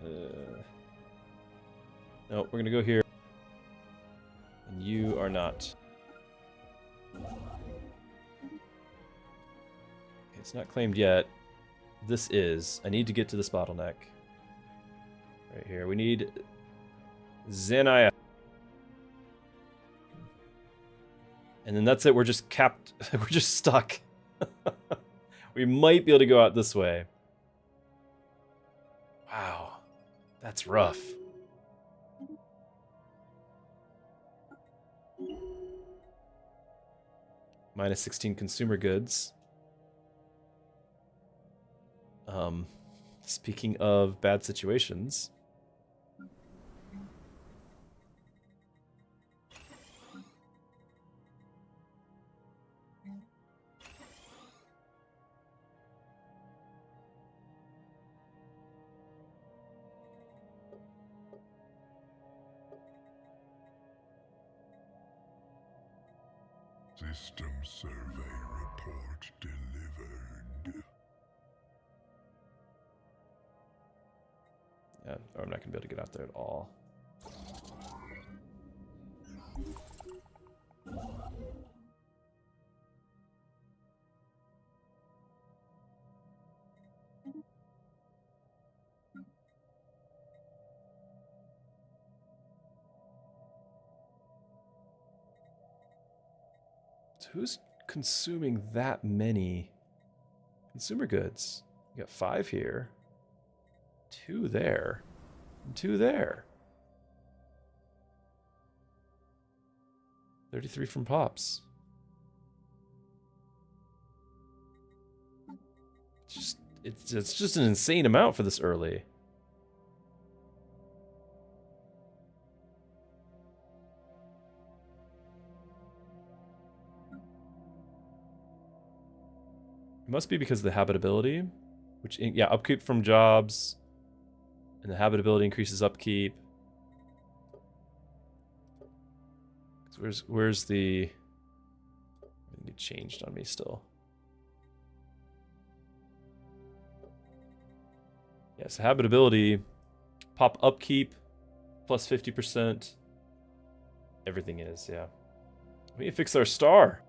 No, we're gonna go here. And you are not. Okay, it's not claimed yet. This is. I need to get to this bottleneck. Right here. We need Zenia. And then that's it. We're just capped. We're just stuck. We might be able to go out this way. Wow. That's rough. Minus 16 consumer goods. Speaking of bad situations. System survey report delivered. Yeah, or I'm not gonna be able to get out there at all. So who's consuming that many consumer goods? You got 5 here. 2 there, and 2 there. 33 from Pops. It's just an insane amount for this early. It must be because of the habitability, which, yeah, upkeep from jobs. And the habitability increases upkeep. So where's the... It changed on me still. Yes, habitability, pop upkeep, plus 50%. Everything is, yeah. We need to fix our star.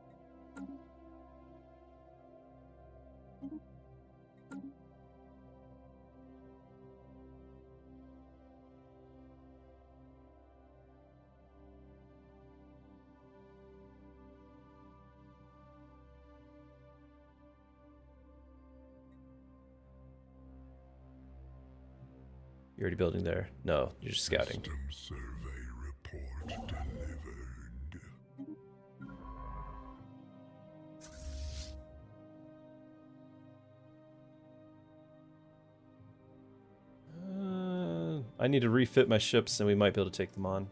You're already building there? No, you're just scouting. System survey report delivered. I need to refit my ships and we might be able to take them on.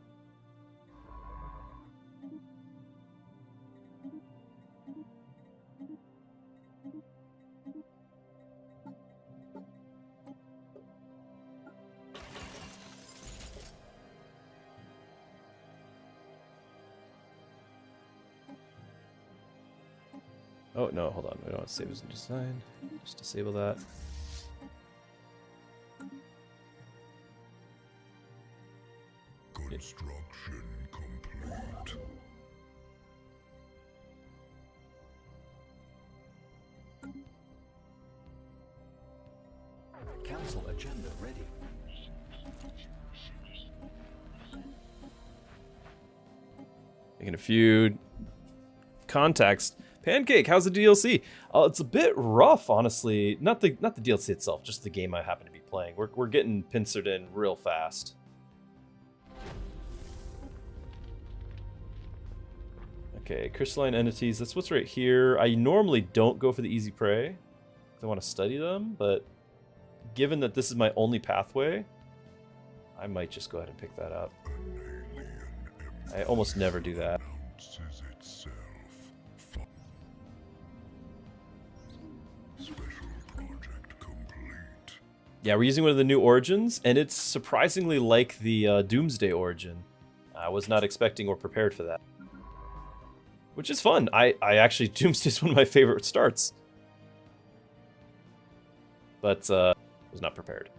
Oh, no, hold on. We don't want to save as a design. Just disable that. Construction complete. Council agenda ready. Making a few contacts. Pancake, how's the DLC? It's a bit rough, honestly. Not the DLC itself, just the game I happen to be playing. We're getting pincered in real fast. Okay, crystalline entities. That's what's right here. I normally don't go for the easy prey, 'cause I want to study them, but given that this is my only pathway, I might just go ahead and pick that up. I almost never do that. Announces itself. Special project complete. Yeah, we're using one of the new origins, and it's surprisingly like the Doomsday origin. I was not expecting or prepared for that. Which is fun. I actually, Doomsday is one of my favorite starts. But was not prepared.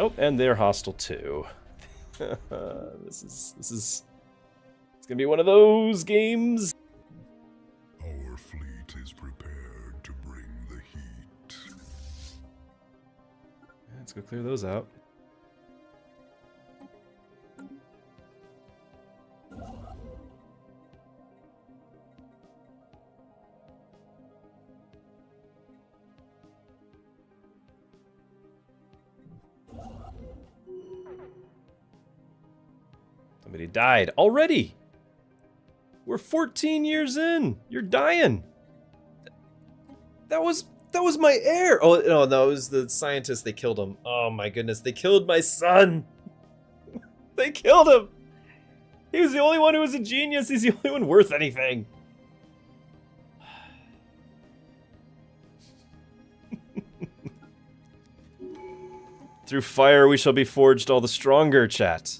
Oh, and they're hostile too. This is it's gonna be one of those games. Our fleet is prepared to bring the heat. Let's go clear those out. Somebody died already. We're 14 years in. You're dying. That was my heir. Oh no, it was the scientist. They killed him. Oh my goodness, they killed my son. They killed him. He was the only one who was a genius. He's the only one worth anything. Through fire we shall be forged all the stronger, chat.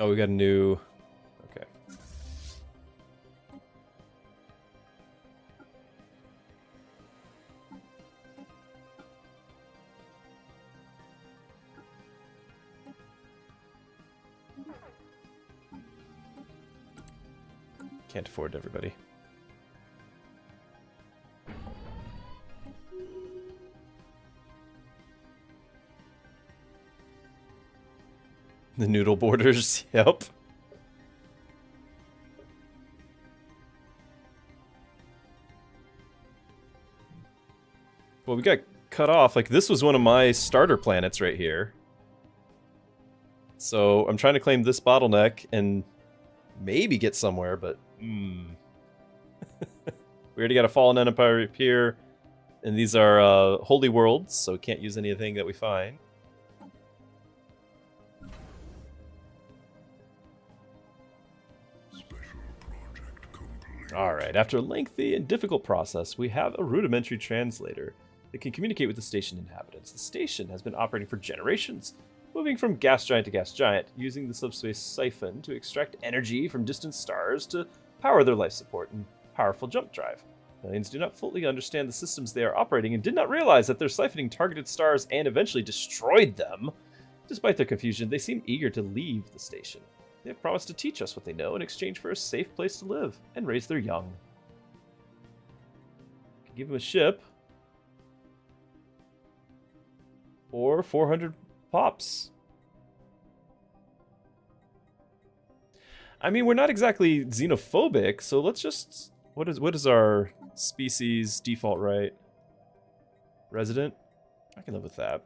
Oh, we got a new... Okay. Can't afford everybody. The noodle borders, yep. Well, we got cut off. Like, this was one of my starter planets right here. So, I'm trying to claim this bottleneck and maybe get somewhere, but... we already got a Fallen Empire up here. And these are holy worlds, so we can't use anything that we find. Alright, after a lengthy and difficult process, we have a rudimentary translator that can communicate with the station inhabitants. The station has been operating for generations, moving from gas giant to gas giant, using the subspace siphon to extract energy from distant stars to power their life support and powerful jump drive. Aliens do not fully understand the systems they are operating and did not realize that their siphoning targeted stars and eventually destroyed them. Despite their confusion, they seem eager to leave the station. They have promised to teach us what they know in exchange for a safe place to live and raise their young. Can give them a ship. Or 400 pops. I mean, we're not exactly xenophobic, so let's just... What is our species default right? Resident? I can live with that.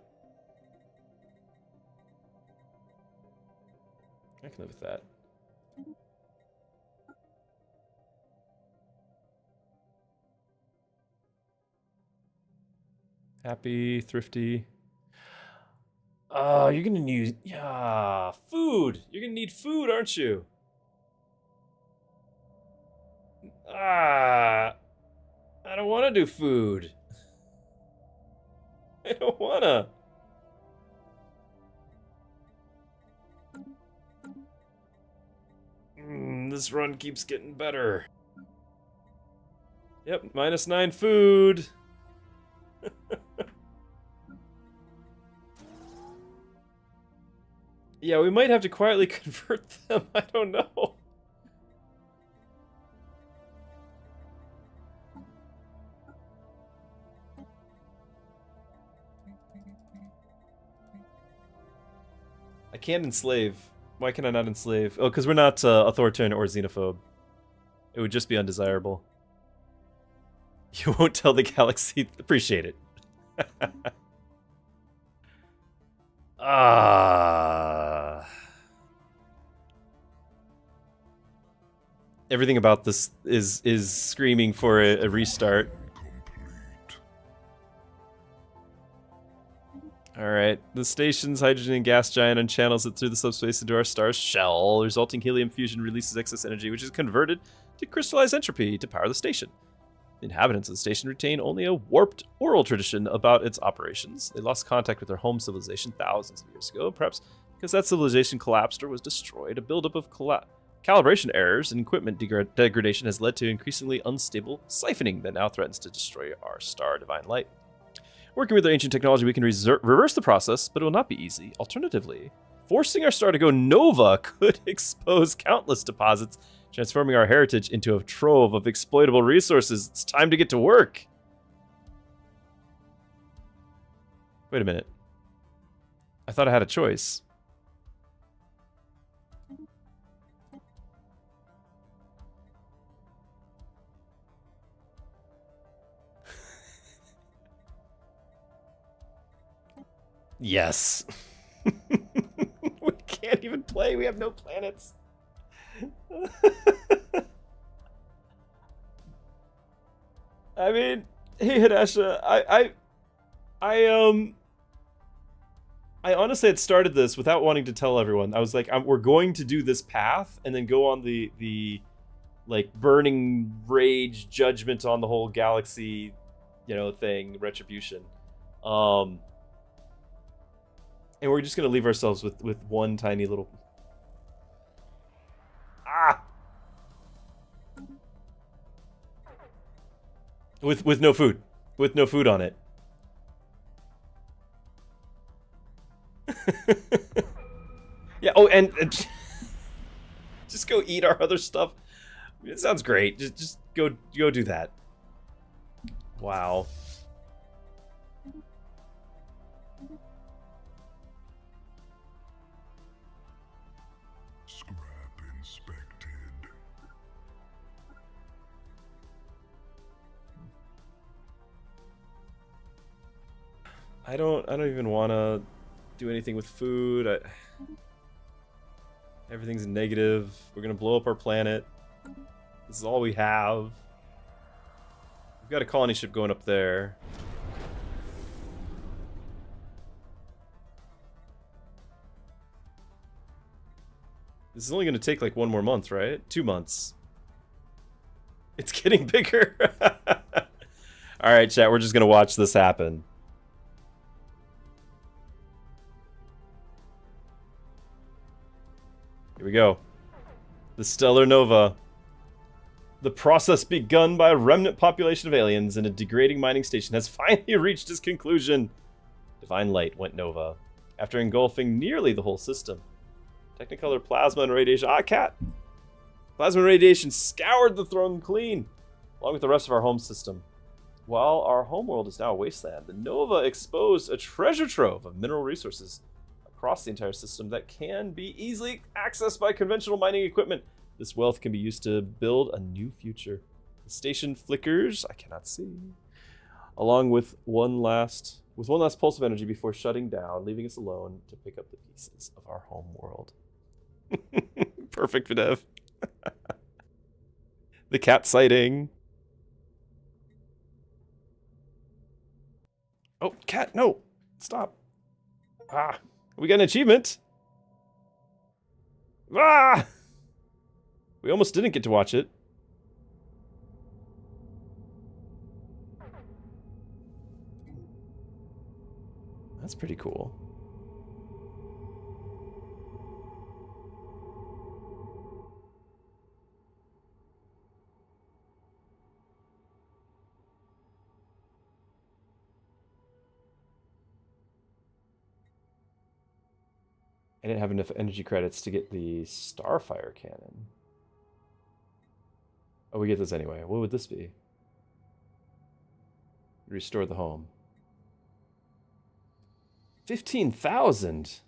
I can live with that. Happy, thrifty. Oh, you're gonna need... Yeah, food! You're gonna need food, aren't you? Ah, I don't want to do food. I don't wanna. This run keeps getting better. Yep, -9 food. Yeah, we might have to quietly convert them. I don't know. I can't enslave. Why can I not enslave? Oh, because we're not authoritarian or xenophobe. It would just be undesirable. You won't tell the galaxy. Appreciate it. Everything about this is screaming for a restart. Alright, the station's hydrogen and gas giant unchannels it through the subspace into our star's shell. Resulting helium fusion releases excess energy, which is converted to crystallized entropy to power the station. The inhabitants of the station retain only a warped oral tradition about its operations. They lost contact with their home civilization thousands of years ago, perhaps Because that civilization collapsed or was destroyed, a buildup of calibration errors and equipment degradation has led to increasingly unstable siphoning that now threatens to destroy our star divine light. Working with our ancient technology, we can reverse the process, but it will not be easy. Alternatively, forcing our star to go nova could expose countless deposits, transforming our heritage into a trove of exploitable resources. It's time to get to work. Wait a minute. I thought I had a choice. Yes. We can't even play. We have no planets. I mean, hey Hidasha, I honestly had started this without wanting to tell everyone. I was like, we're going to do this path and then go on the like burning rage judgment on the whole galaxy, you know, thing, retribution. And we're just gonna leave ourselves with one tiny little with no food. With no food on it. Yeah, oh, and just go eat our other stuff. It sounds great. Just go do that. Wow. Scrap inspected. I don't even want to do anything with food. Everything's negative. We're gonna blow up our planet. This is all we have. We've got a colony ship going up there. This is only gonna take like 1 more month, right? 2 months. It's getting bigger. Alright, chat, we're just gonna watch this happen. Here we go. The stellar nova. The process begun by a remnant population of aliens in a degrading mining station has finally reached its conclusion. Divine light went nova, after engulfing nearly the whole system. Technicolor plasma and radiation. Ah, cat! Plasma and radiation scoured the throne clean, along with the rest of our home system. While our homeworld is now a wasteland, the nova exposed a treasure trove of mineral resources across the entire system that can be easily accessed by conventional mining equipment. This wealth can be used to build a new future. The station flickers, I cannot see, along with one last pulse of energy before shutting down, leaving us alone to pick up the pieces of our home world. Perfect, Videv. The cat sighting. Oh, cat, no! Stop. Ah, we got an achievement. Ah! We almost didn't get to watch it. That's pretty cool. I didn't have enough energy credits to get the Starfire cannon. Oh, we get this anyway. What would this be? Restore the home. 15,000.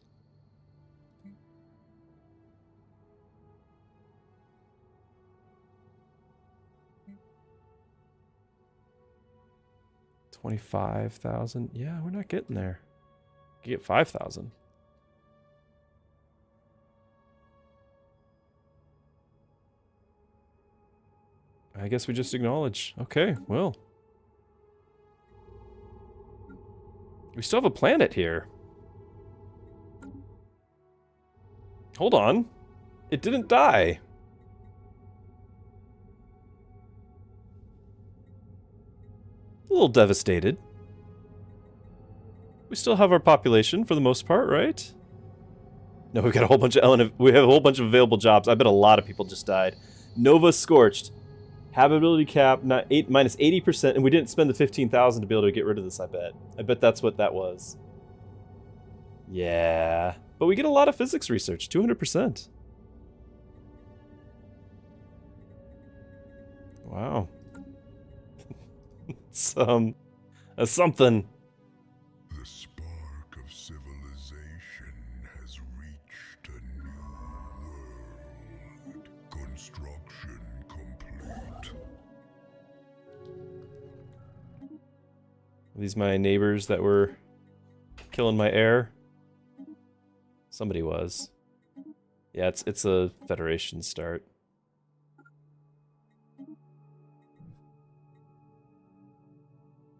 $25,000. Yeah, we're not getting there. You get 5,000. I guess we just acknowledge. Okay, well. We still have a planet here. Hold on. It didn't die. A little devastated. We still have our population for the most part, right? No, we got a whole bunch of we have a whole bunch of available jobs. I bet a lot of people just died. Nova Scorched. Habitability cap, not minus 80%, and we didn't spend the 15,000 to be able to get rid of this, I bet. I bet that's what that was. Yeah. But we get a lot of physics research, 200%. Wow. Some something. The spark of civilization has reached a new world. Construction complete. Are these my neighbors that were killing my air? Somebody was. Yeah, it's a Federation start.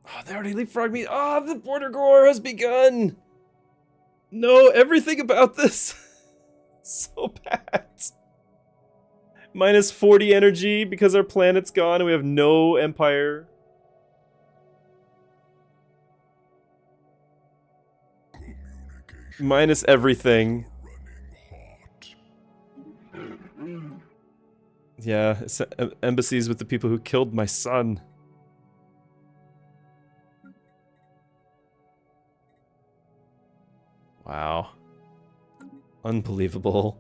Oh, they already leapfrogged me. Ah, oh, the border gore has begun. No, everything about this so bad. Minus 40 energy because our planet's gone and we have no empire. Minus everything. Yeah, embassies with the people who killed my son. Wow. Unbelievable.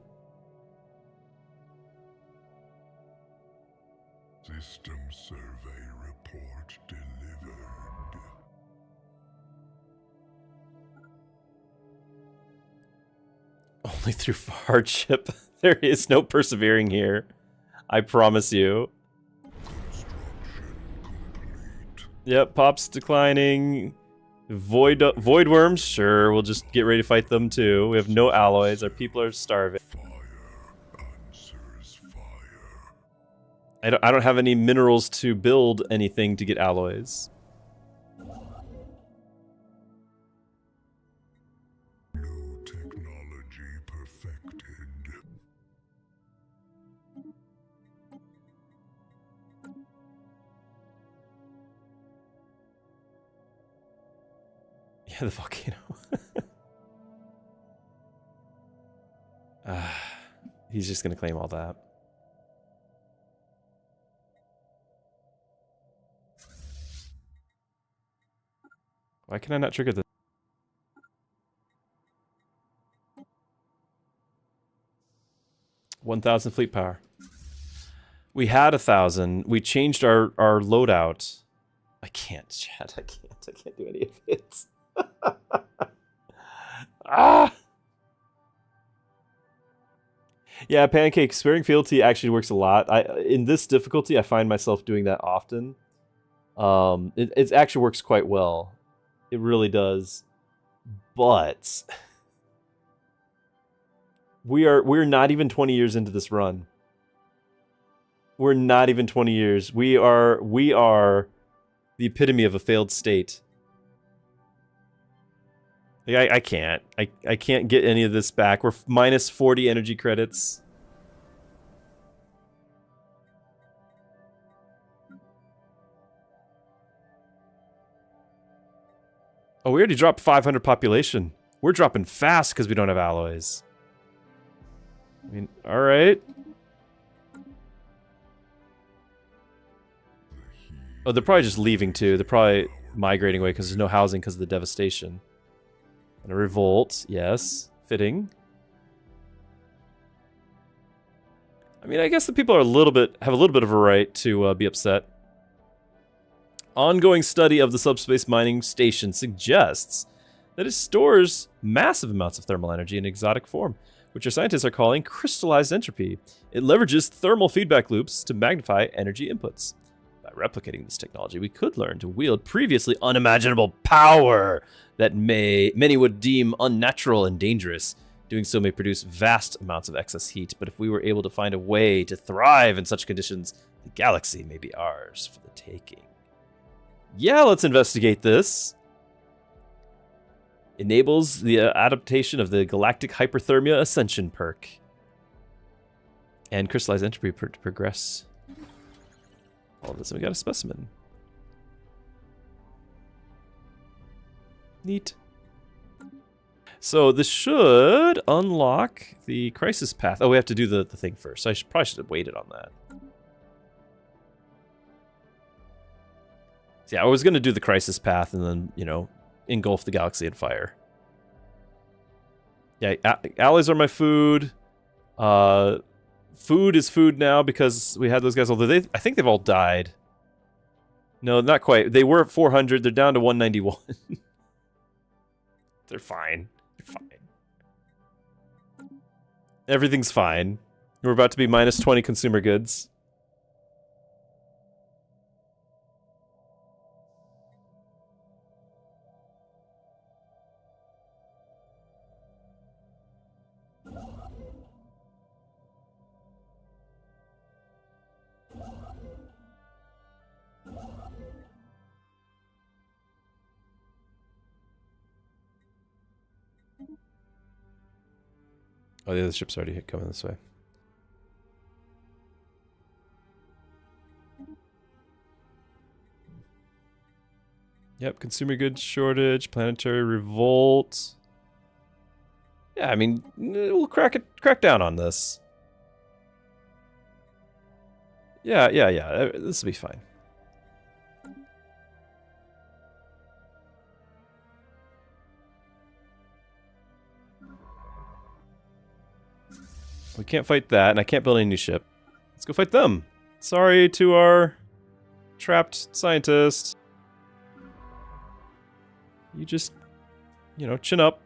System survey report delivered. Only through hardship. There is no persevering here. I promise you. Construction complete. Yep, Pop's declining. Void worms, sure, we'll just get ready to fight them too. We have no alloys, our people are starving. Fire answers fire. I don't have any minerals to build anything to get alloys. New technology perfected. Yeah, the volcano. He's just gonna claim all that. Why can I not trigger the 1,000 fleet power? We had 1,000. We changed our loadout. I can't, Chad. I can't do any of it. Ah! Yeah, Pancake, sparing fealty actually works a lot. In this difficulty, I find myself doing that often. It actually works quite well. It really does. But we're not even 20 years into this run. We're not even 20 years. We are the epitome of a failed state. Like, I can't. I can't get any of this back. We're minus 40 energy credits. Oh, we already dropped 500 population. We're dropping fast because we don't have alloys. I mean, alright. Oh, they're probably just leaving too. They're probably migrating away because there's no housing because of the devastation. And a revolt, yes. Fitting. I mean, I guess the people are have a little bit of a right to be upset. Ongoing study of the subspace mining station suggests that it stores massive amounts of thermal energy in exotic form, which our scientists are calling crystallized entropy. It leverages thermal feedback loops to magnify energy inputs. By replicating this technology, we could learn to wield previously unimaginable power that many would deem unnatural and dangerous. Doing so may produce vast amounts of excess heat, but if we were able to find a way to thrive in such conditions, the galaxy may be ours for the taking. Yeah, let's investigate this. Enables the adaptation of the galactic hyperthermia ascension perk. And crystallized entropy to progress. All of this, and we got a specimen. Neat. So this should unlock the crisis path. Oh, we have to do the thing first. Probably should have waited on that. So yeah, I was going to do the crisis path and then, you know, engulf the galaxy in fire. Yeah, allies are my food. Food is food now because we had those guys, although I think they've all died. No, not quite. They were at 400. They're down to 191. They're fine. They're fine. Everything's fine. We're about to be minus 20 consumer goods. Oh, the other ship's already coming this way. Yep, consumer goods shortage, planetary revolt. Yeah, I mean, we'll crack down on this. Yeah, this will be fine. We can't fight that, and I can't build any new ship. Let's go fight them. Sorry to our trapped scientist. You just, you know, chin up.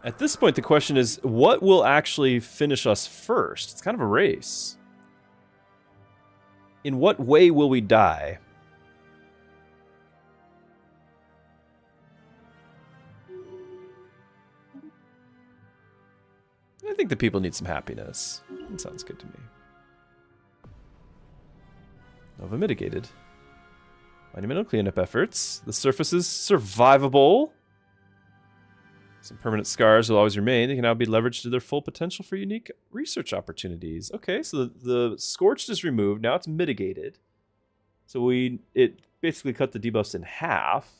At this point, the question is, what will actually finish us first? It's kind of a race. In what way will we die? I think the people need some happiness. That sounds good to me. Nova mitigated. Monumental cleanup efforts. The surface is survivable. Some permanent scars will always remain. They can now be leveraged to their full potential for unique research opportunities. Okay, so the scorched is removed. Now it's mitigated. So it basically cut the debuffs in half.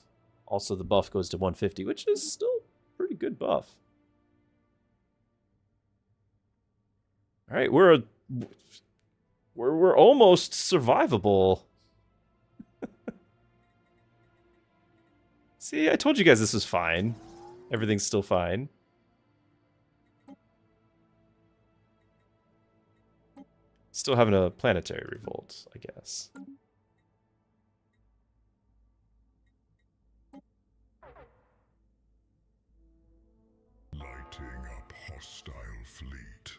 Also, the buff goes to 150, which is still a pretty good buff. All right, we're almost survivable. See, I told you guys this was fine. Everything's still fine. Still having a planetary revolt, I guess. Lighting up hostile fleet.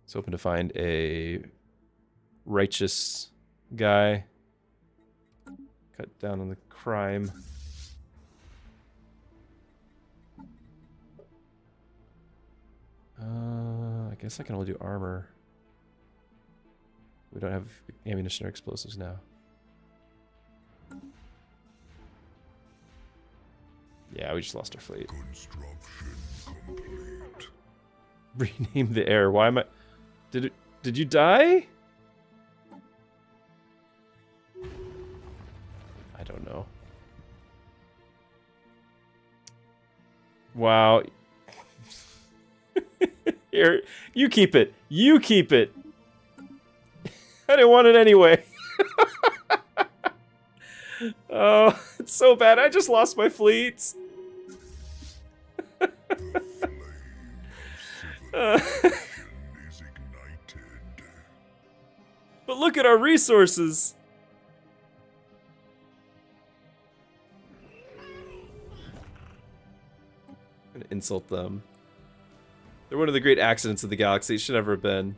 It's hoping to find a righteous guy. Cut down on the crime. I guess I can only do armor. We don't have ammunition or explosives now. Yeah, we just lost our fleet. Construction complete. Rename the air. Why am I... Did you die? I don't know. Wow. Here, you keep it. You keep it. I didn't want it anyway. Oh, it's so bad. I just lost my fleets. The flame of civilization is ignited. But look at our resources. I'm gonna insult them. They're one of the great accidents of the galaxy. It should never have been.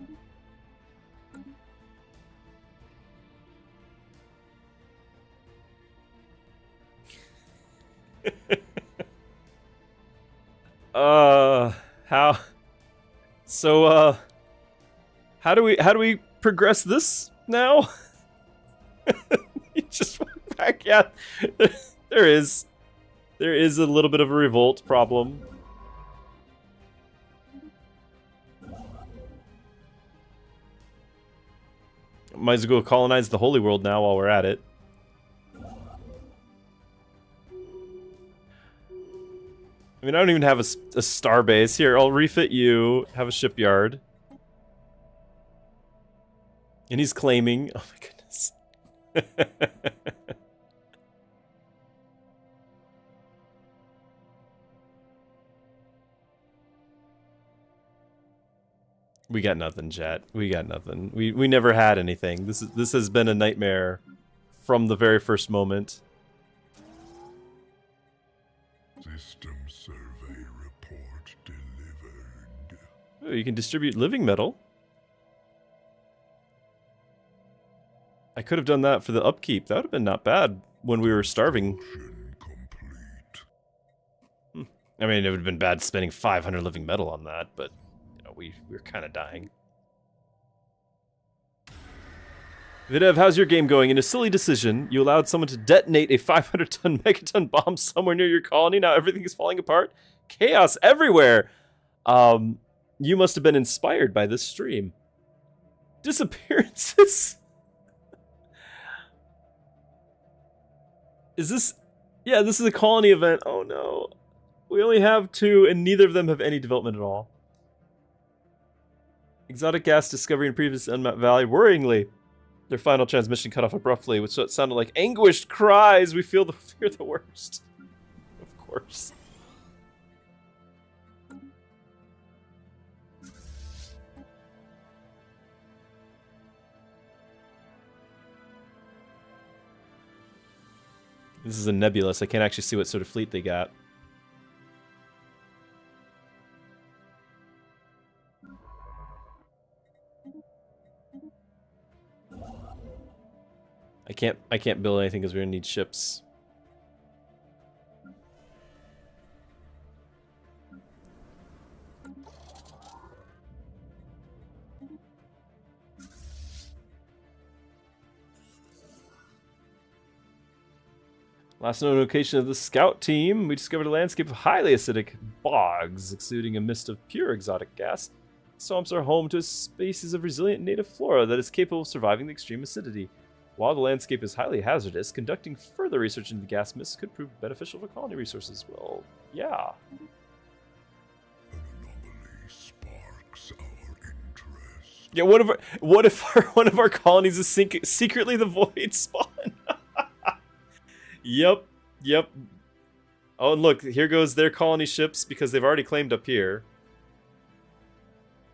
How? So, how do we progress this now? You just went back. Yeah, there is a little bit of a revolt problem. Might as well go colonize the Holy World now while we're at it. I mean, I don't even have a star base. Here, I'll refit you, have a shipyard. And he's claiming... Oh my goodness. We got nothing, chat. We got nothing. We never had anything. This has been a nightmare from the very first moment. System survey report delivered. Oh, you can distribute living metal. I could have done that for the upkeep. That would have been not bad when we were starving. Complete. I mean, it would have been bad spending 500 living metal on that, but you know, we were kind of dying. Videv, how's your game going? In a silly decision, you allowed someone to detonate a 500-ton megaton bomb somewhere near your colony. Now everything is falling apart. Chaos everywhere. You must have been inspired by this stream. Disappearances. Is this... Yeah, this is a colony event. Oh no. We only have 2, and neither of them have any development at all. Exotic gas discovery in previous unmapped valley. Worryingly, their final transmission cut off abruptly, which sounded like anguished cries. We fear the worst. Of course. This is a nebulous. I can't actually see what sort of fleet they got. I can't build anything because we're gonna need ships. Last known location of the scout team, we discovered a landscape of highly acidic bogs exuding a mist of pure exotic gas. Swamps are home to a species of resilient native flora that is capable of surviving the extreme acidity. While the landscape is highly hazardous, conducting further research into the gas mists could prove beneficial for colony resources. Well, yeah. An anomaly sparks our interest. Yeah, one of our colonies is secretly the void spawn? Yep. Oh, and look, here goes their colony ships because they've already claimed up here.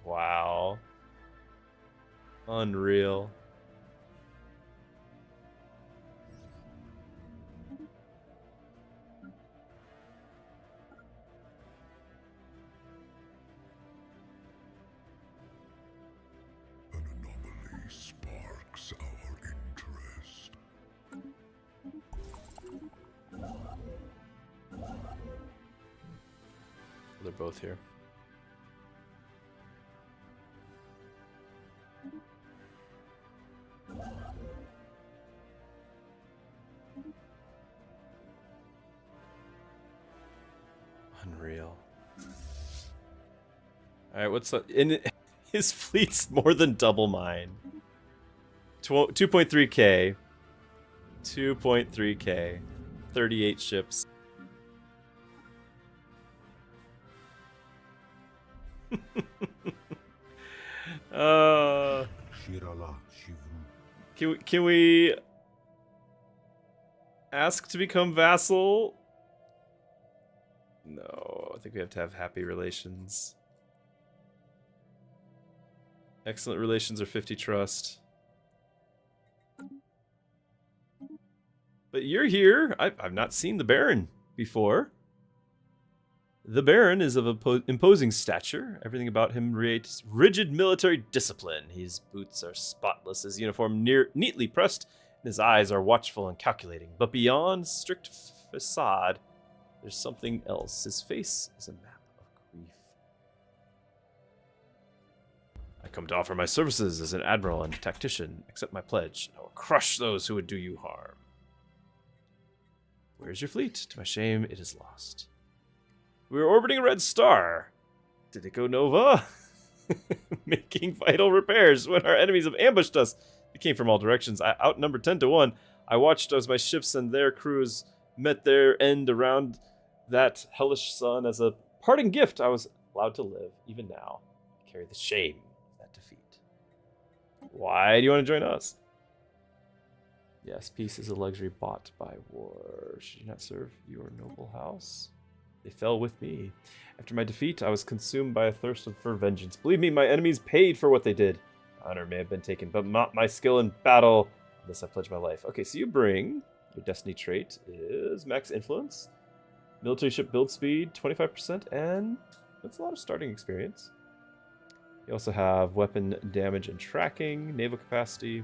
Wow. Unreal. An anomaly sparks our interest. They're both here. Unreal. Alright, what's up? His fleet's more than double mine. 2.3k. 2.3k. 38 ships. Can we ask to become vassal? No, I think we have to have happy relations. Excellent relations or 50 trust. But you're here. I've not seen the Baron before. The Baron is of imposing stature. Everything about him radiates rigid military discipline. His boots are spotless, his uniform neatly pressed, and his eyes are watchful and calculating. But beyond strict facade, there's something else. His face is a map of grief. I come to offer my services as an admiral and tactician. Accept my pledge. I will crush those who would do you harm. Where's your fleet? To my shame, it is lost. We were orbiting a red star. Did it go nova? Making vital repairs when our enemies have ambushed us. The came from all directions. I outnumbered 10 to 1. I watched as my ships and their crews met their end around that hellish sun. As a parting gift, I was allowed to live, even now. I carry the shame of that defeat. Why do you want to join us? Yes, peace is a luxury bought by war. Should you not serve your noble house? They fell with me. After my defeat, I was consumed by a thirst for vengeance. Believe me, my enemies paid for what they did. Honor may have been taken, but not my skill in battle. On this I pledge my life. Okay, so you bring... Your destiny trait is max influence, military ship build speed, 25%, and that's a lot of starting experience. You also have weapon damage and tracking, naval capacity,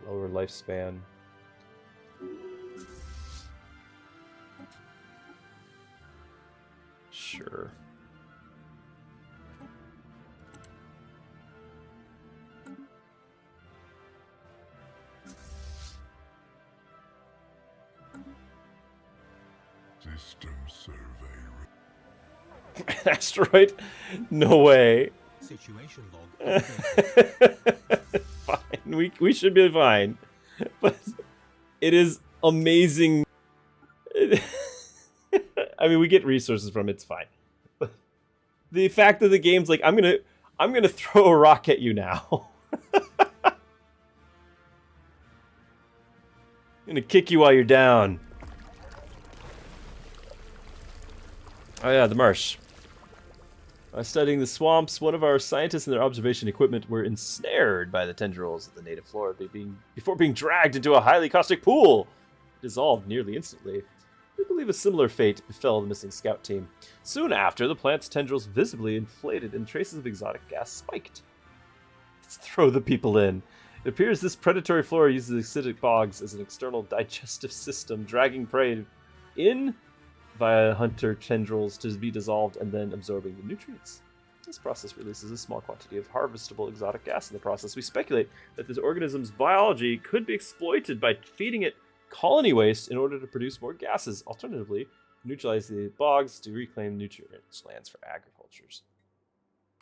lower lifespan. Sure. System survey. Asteroid? No way. Situation log updated. Fine. We should be fine. But it is amazing. I mean, we get resources from it, it's fine. But the fact that the game's like, I'm gonna throw a rock at you now. I'm gonna kick you while you're down. Oh yeah, the marsh. By studying the swamps, one of our scientists and their observation equipment were ensnared by the tendrils of the native flora before being dragged into a highly caustic pool. Dissolved nearly instantly. We believe a similar fate befell the missing scout team. Soon after, the plant's tendrils visibly inflated and traces of exotic gas spiked. Let's throw the people in. It appears this predatory flora uses acidic bogs as an external digestive system, dragging prey in via hunter tendrils to be dissolved and then absorbing the nutrients. This process releases a small quantity of harvestable exotic gas in the process. We speculate that this organism's biology could be exploited by feeding it colony waste in order to produce more gases. Alternatively, neutralize the bogs to reclaim nutrient-rich lands for agricultures.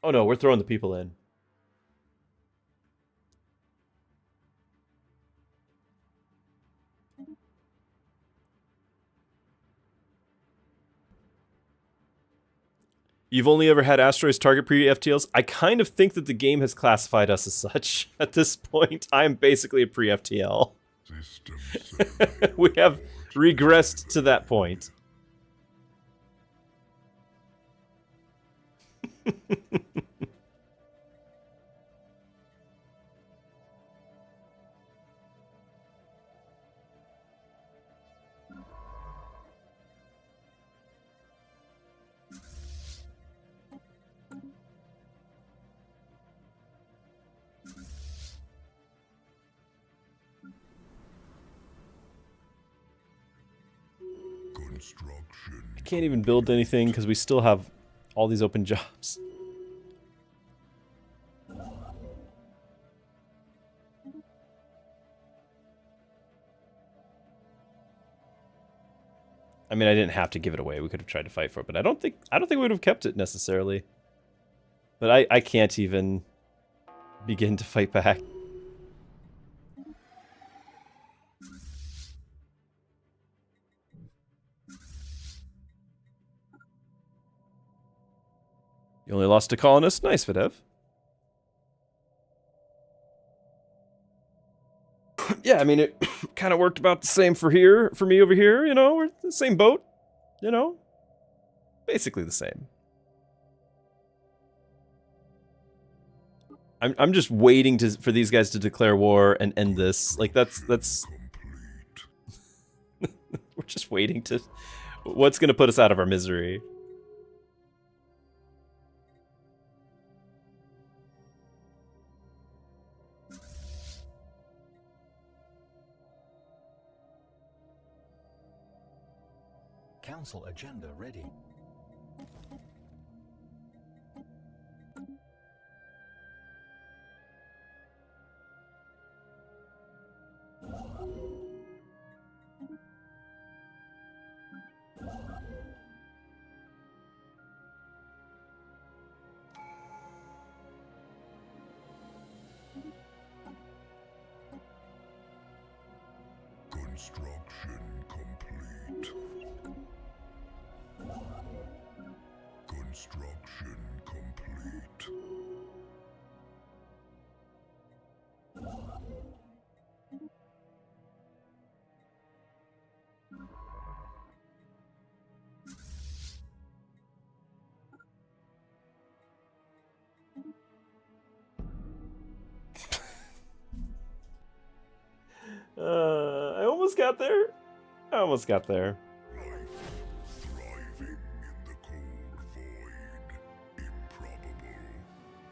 Oh no, we're throwing the people in. You've only ever had asteroids target pre-FTLs? I kind of think that the game has classified us as such. At this point, I'm basically a pre-FTL. System survey. We have regressed to that point. Construction. Can't even build anything because we still have all these open jobs. I mean, I didn't have to give it away. We could have tried to fight for it, but I don't think we would have kept it necessarily. But I can't even begin to fight back. You only lost a colonist? Nice, Videv. Yeah, I mean, it kind of worked about the same for me over here, you know? We're the same boat, you know? Basically the same. I'm just waiting for these guys to declare war and end this. Like, that's... We're just waiting to... What's gonna put us out of our misery? Council agenda ready. Construction complete. Construction complete. I almost got there. I almost got there. Life thriving in the cold void. Improbable.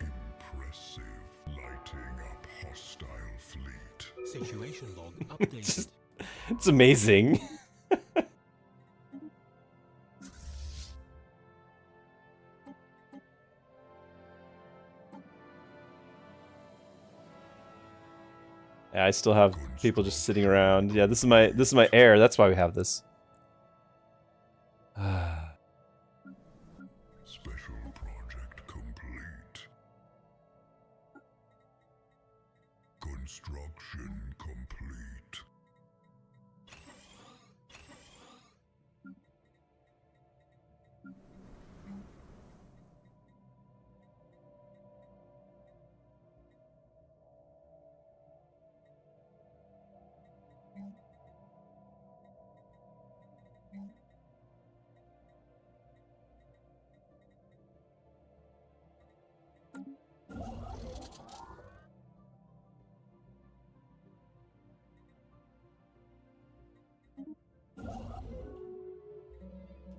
Impressive. Lighting up hostile fleet. Situation log updated. It's amazing. Yeah, I still have people just sitting around. Yeah, this is my air. That's why we have this. Special project complete. Construction complete.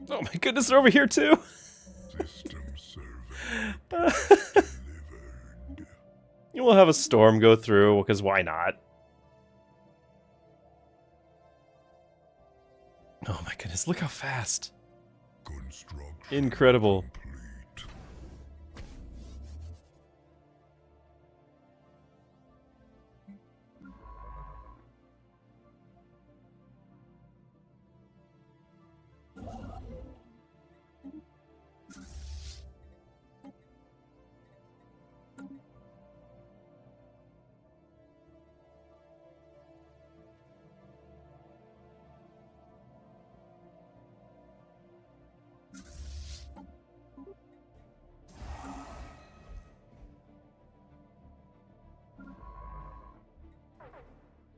Oh my goodness, they're over here too. System survey delivered. We'll have a storm go through, because why not? Oh my goodness, look how fast. Construction Incredible. complete.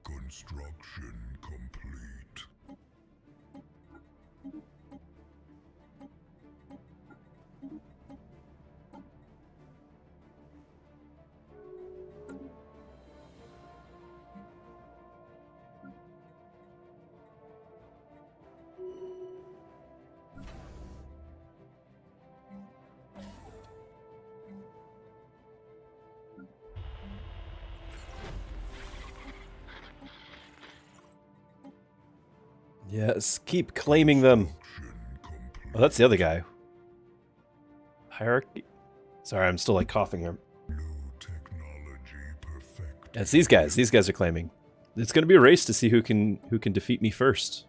Construction complete. Yes, keep claiming them. Oh, that's the other guy. Hierarchy. Sorry, I'm still like coughing here. New technology perfect. Yeah, it's these guys. These guys are claiming. It's gonna be a race to see who can defeat me first.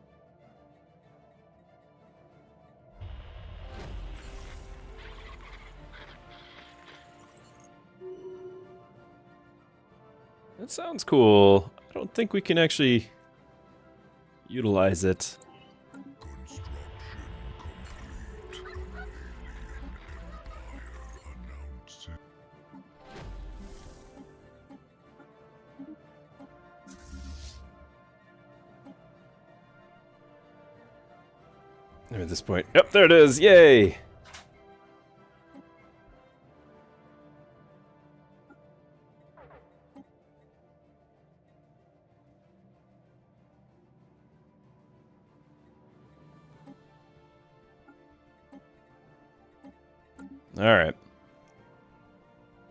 That sounds cool. I don't think we can actually utilize it. Construction complete. An alien empire announces. At this point. Yep, there it is. Yay! All right.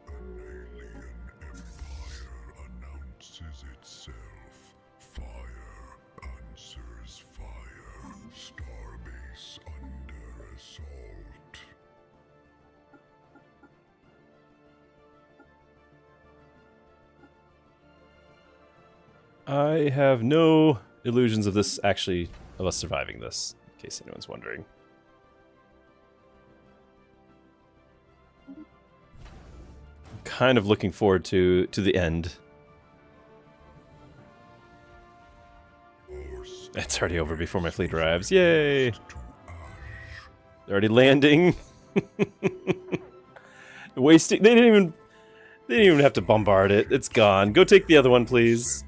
An alien empire announces itself. Fire answers fire. Starbase under assault. I have no illusions of this actually, of us surviving this, in case anyone's wondering. I'm kind of looking forward to the end. Our It's already over before my fleet arrives. Yay! They're already landing. Wasting. They didn't even have to bombard it. It's gone. Go take the other one, please.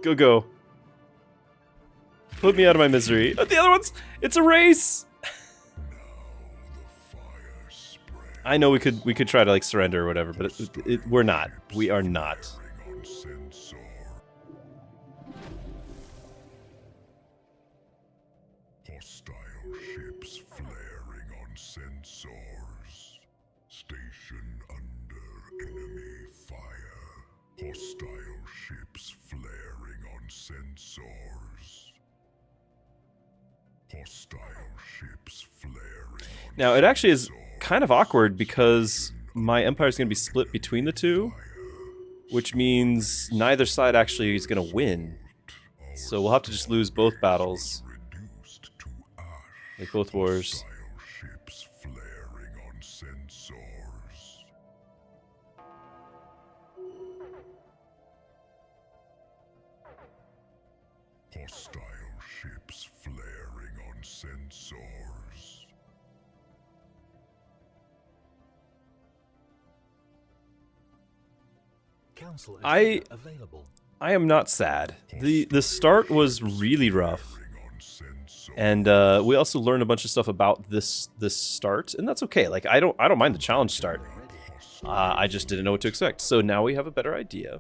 Go. Put me out of my misery. Oh, the other one's. It's a race. I know we could try to like surrender or whatever, but we're not. We are not. Hostile ships flaring on sensors. Station under enemy fire. Hostile ships flaring on sensors. Hostile ships flaring on Now it actually is kind of awkward because my empire is going to be split between the two, which means neither side actually is going to win. So we'll have to just lose both battles. Like both wars. ships flaring on sensors. Hostile ships flaring on sensors. Council I agenda available. I am not sad. The start was really rough, and we also learned a bunch of stuff about this start, and that's okay. Like I don't mind the challenge start. I just didn't know what to expect. So now we have a better idea,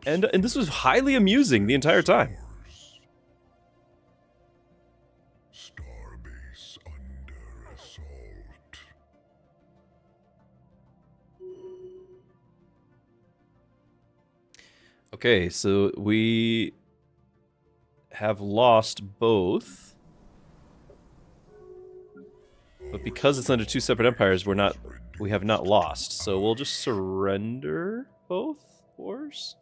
and this was highly amusing the entire time. Starbase under assault. Okay, so we have lost both, but because it's under two separate empires, we have not lost. So we'll just surrender both wars.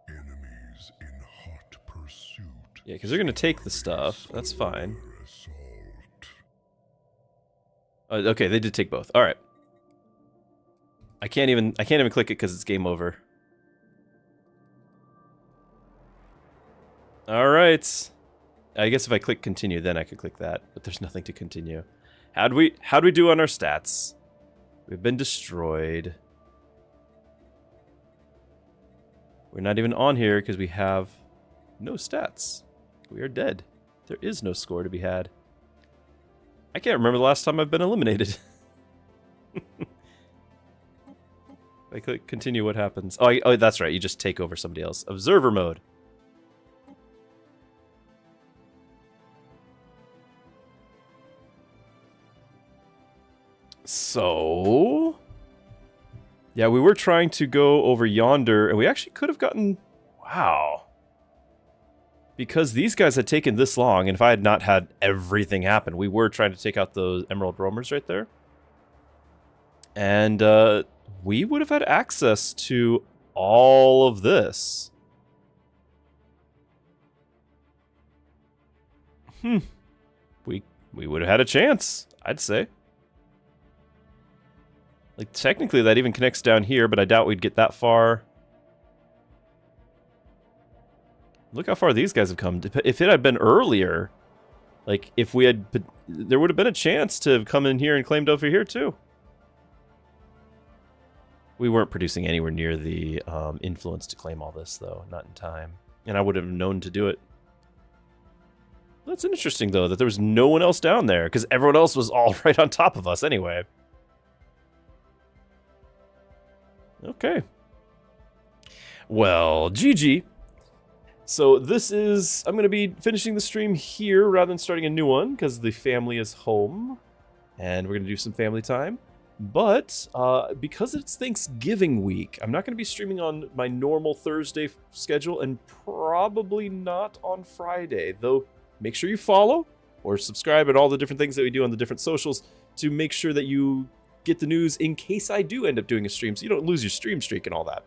Enemies in hot pursuit. Yeah, because they're gonna take the stuff. That's fine. Okay, they did take both. All right. I can't even click it because it's game over. All right. I guess if I click continue, then I could click that, but there's nothing to continue. How'd we do on our stats? We've been destroyed. We're not even on here because we have no stats. We are dead. There is no score to be had. I can't remember the last time I've been eliminated. If I click continue, what happens? Oh, that's right. You just take over somebody else. Observer mode. So, yeah, we were trying to go over yonder, and we actually could have gotten... Wow. Because these guys had taken this long, and if I had not had everything happen, we were trying to take out those Emerald Roamers right there. And we would have had access to all of this. We would have had a chance, I'd say. Like, technically, that even connects down here, but I doubt we'd get that far. Look how far these guys have come. If it had been earlier, like, if we had... There would have been a chance to come in here and claimed over here, too. We weren't producing anywhere near the influence to claim all this, though. Not in time. And I would have known to do it. That's interesting, though, that there was no one else down there, because everyone else was all right on top of us anyway. Okay. Well, GG. So this is... I'm going to be finishing the stream here rather than starting a new one, because the family is home. And we're going to do some family time. But, because it's Thanksgiving week, I'm not going to be streaming on my normal Thursday schedule, and probably not on Friday. Though, make sure you follow or subscribe and all the different things that we do on the different socials to make sure that you get the news in case I do end up doing a stream, so you don't lose your stream streak and all that.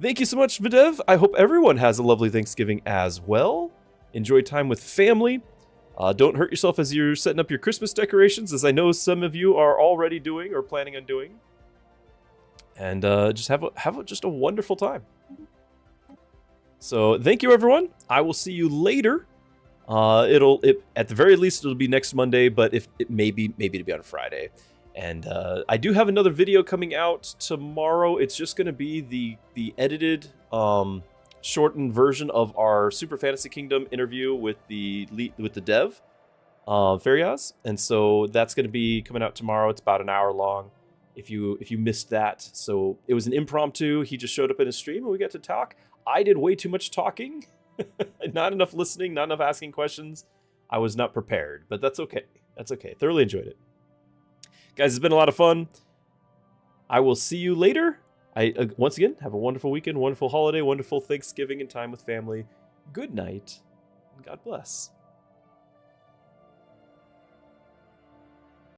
Thank you so much, Videv. I hope everyone has a lovely Thanksgiving as well. Enjoy time with family. Don't hurt yourself as you're setting up your Christmas decorations, as I know some of you are already doing or planning on doing. And just have just a wonderful time. So thank you, everyone. I will see you later. At the very least it'll be next Monday, but if it maybe it'll be on Friday. And I do have another video coming out tomorrow. It's just going to be the edited, shortened version of our Super Fantasy Kingdom interview with the dev, Fariaz. And so that's going to be coming out tomorrow. It's about an hour long. If you missed that, so it was an impromptu. He just showed up in a stream and we got to talk. I did way too much talking, not enough listening, not enough asking questions. I was not prepared, but that's okay. That's okay. Thoroughly enjoyed it. Guys, it's been a lot of fun. I will see you later. Once again, have a wonderful weekend, wonderful holiday, wonderful Thanksgiving and time with family. Good night, and God bless.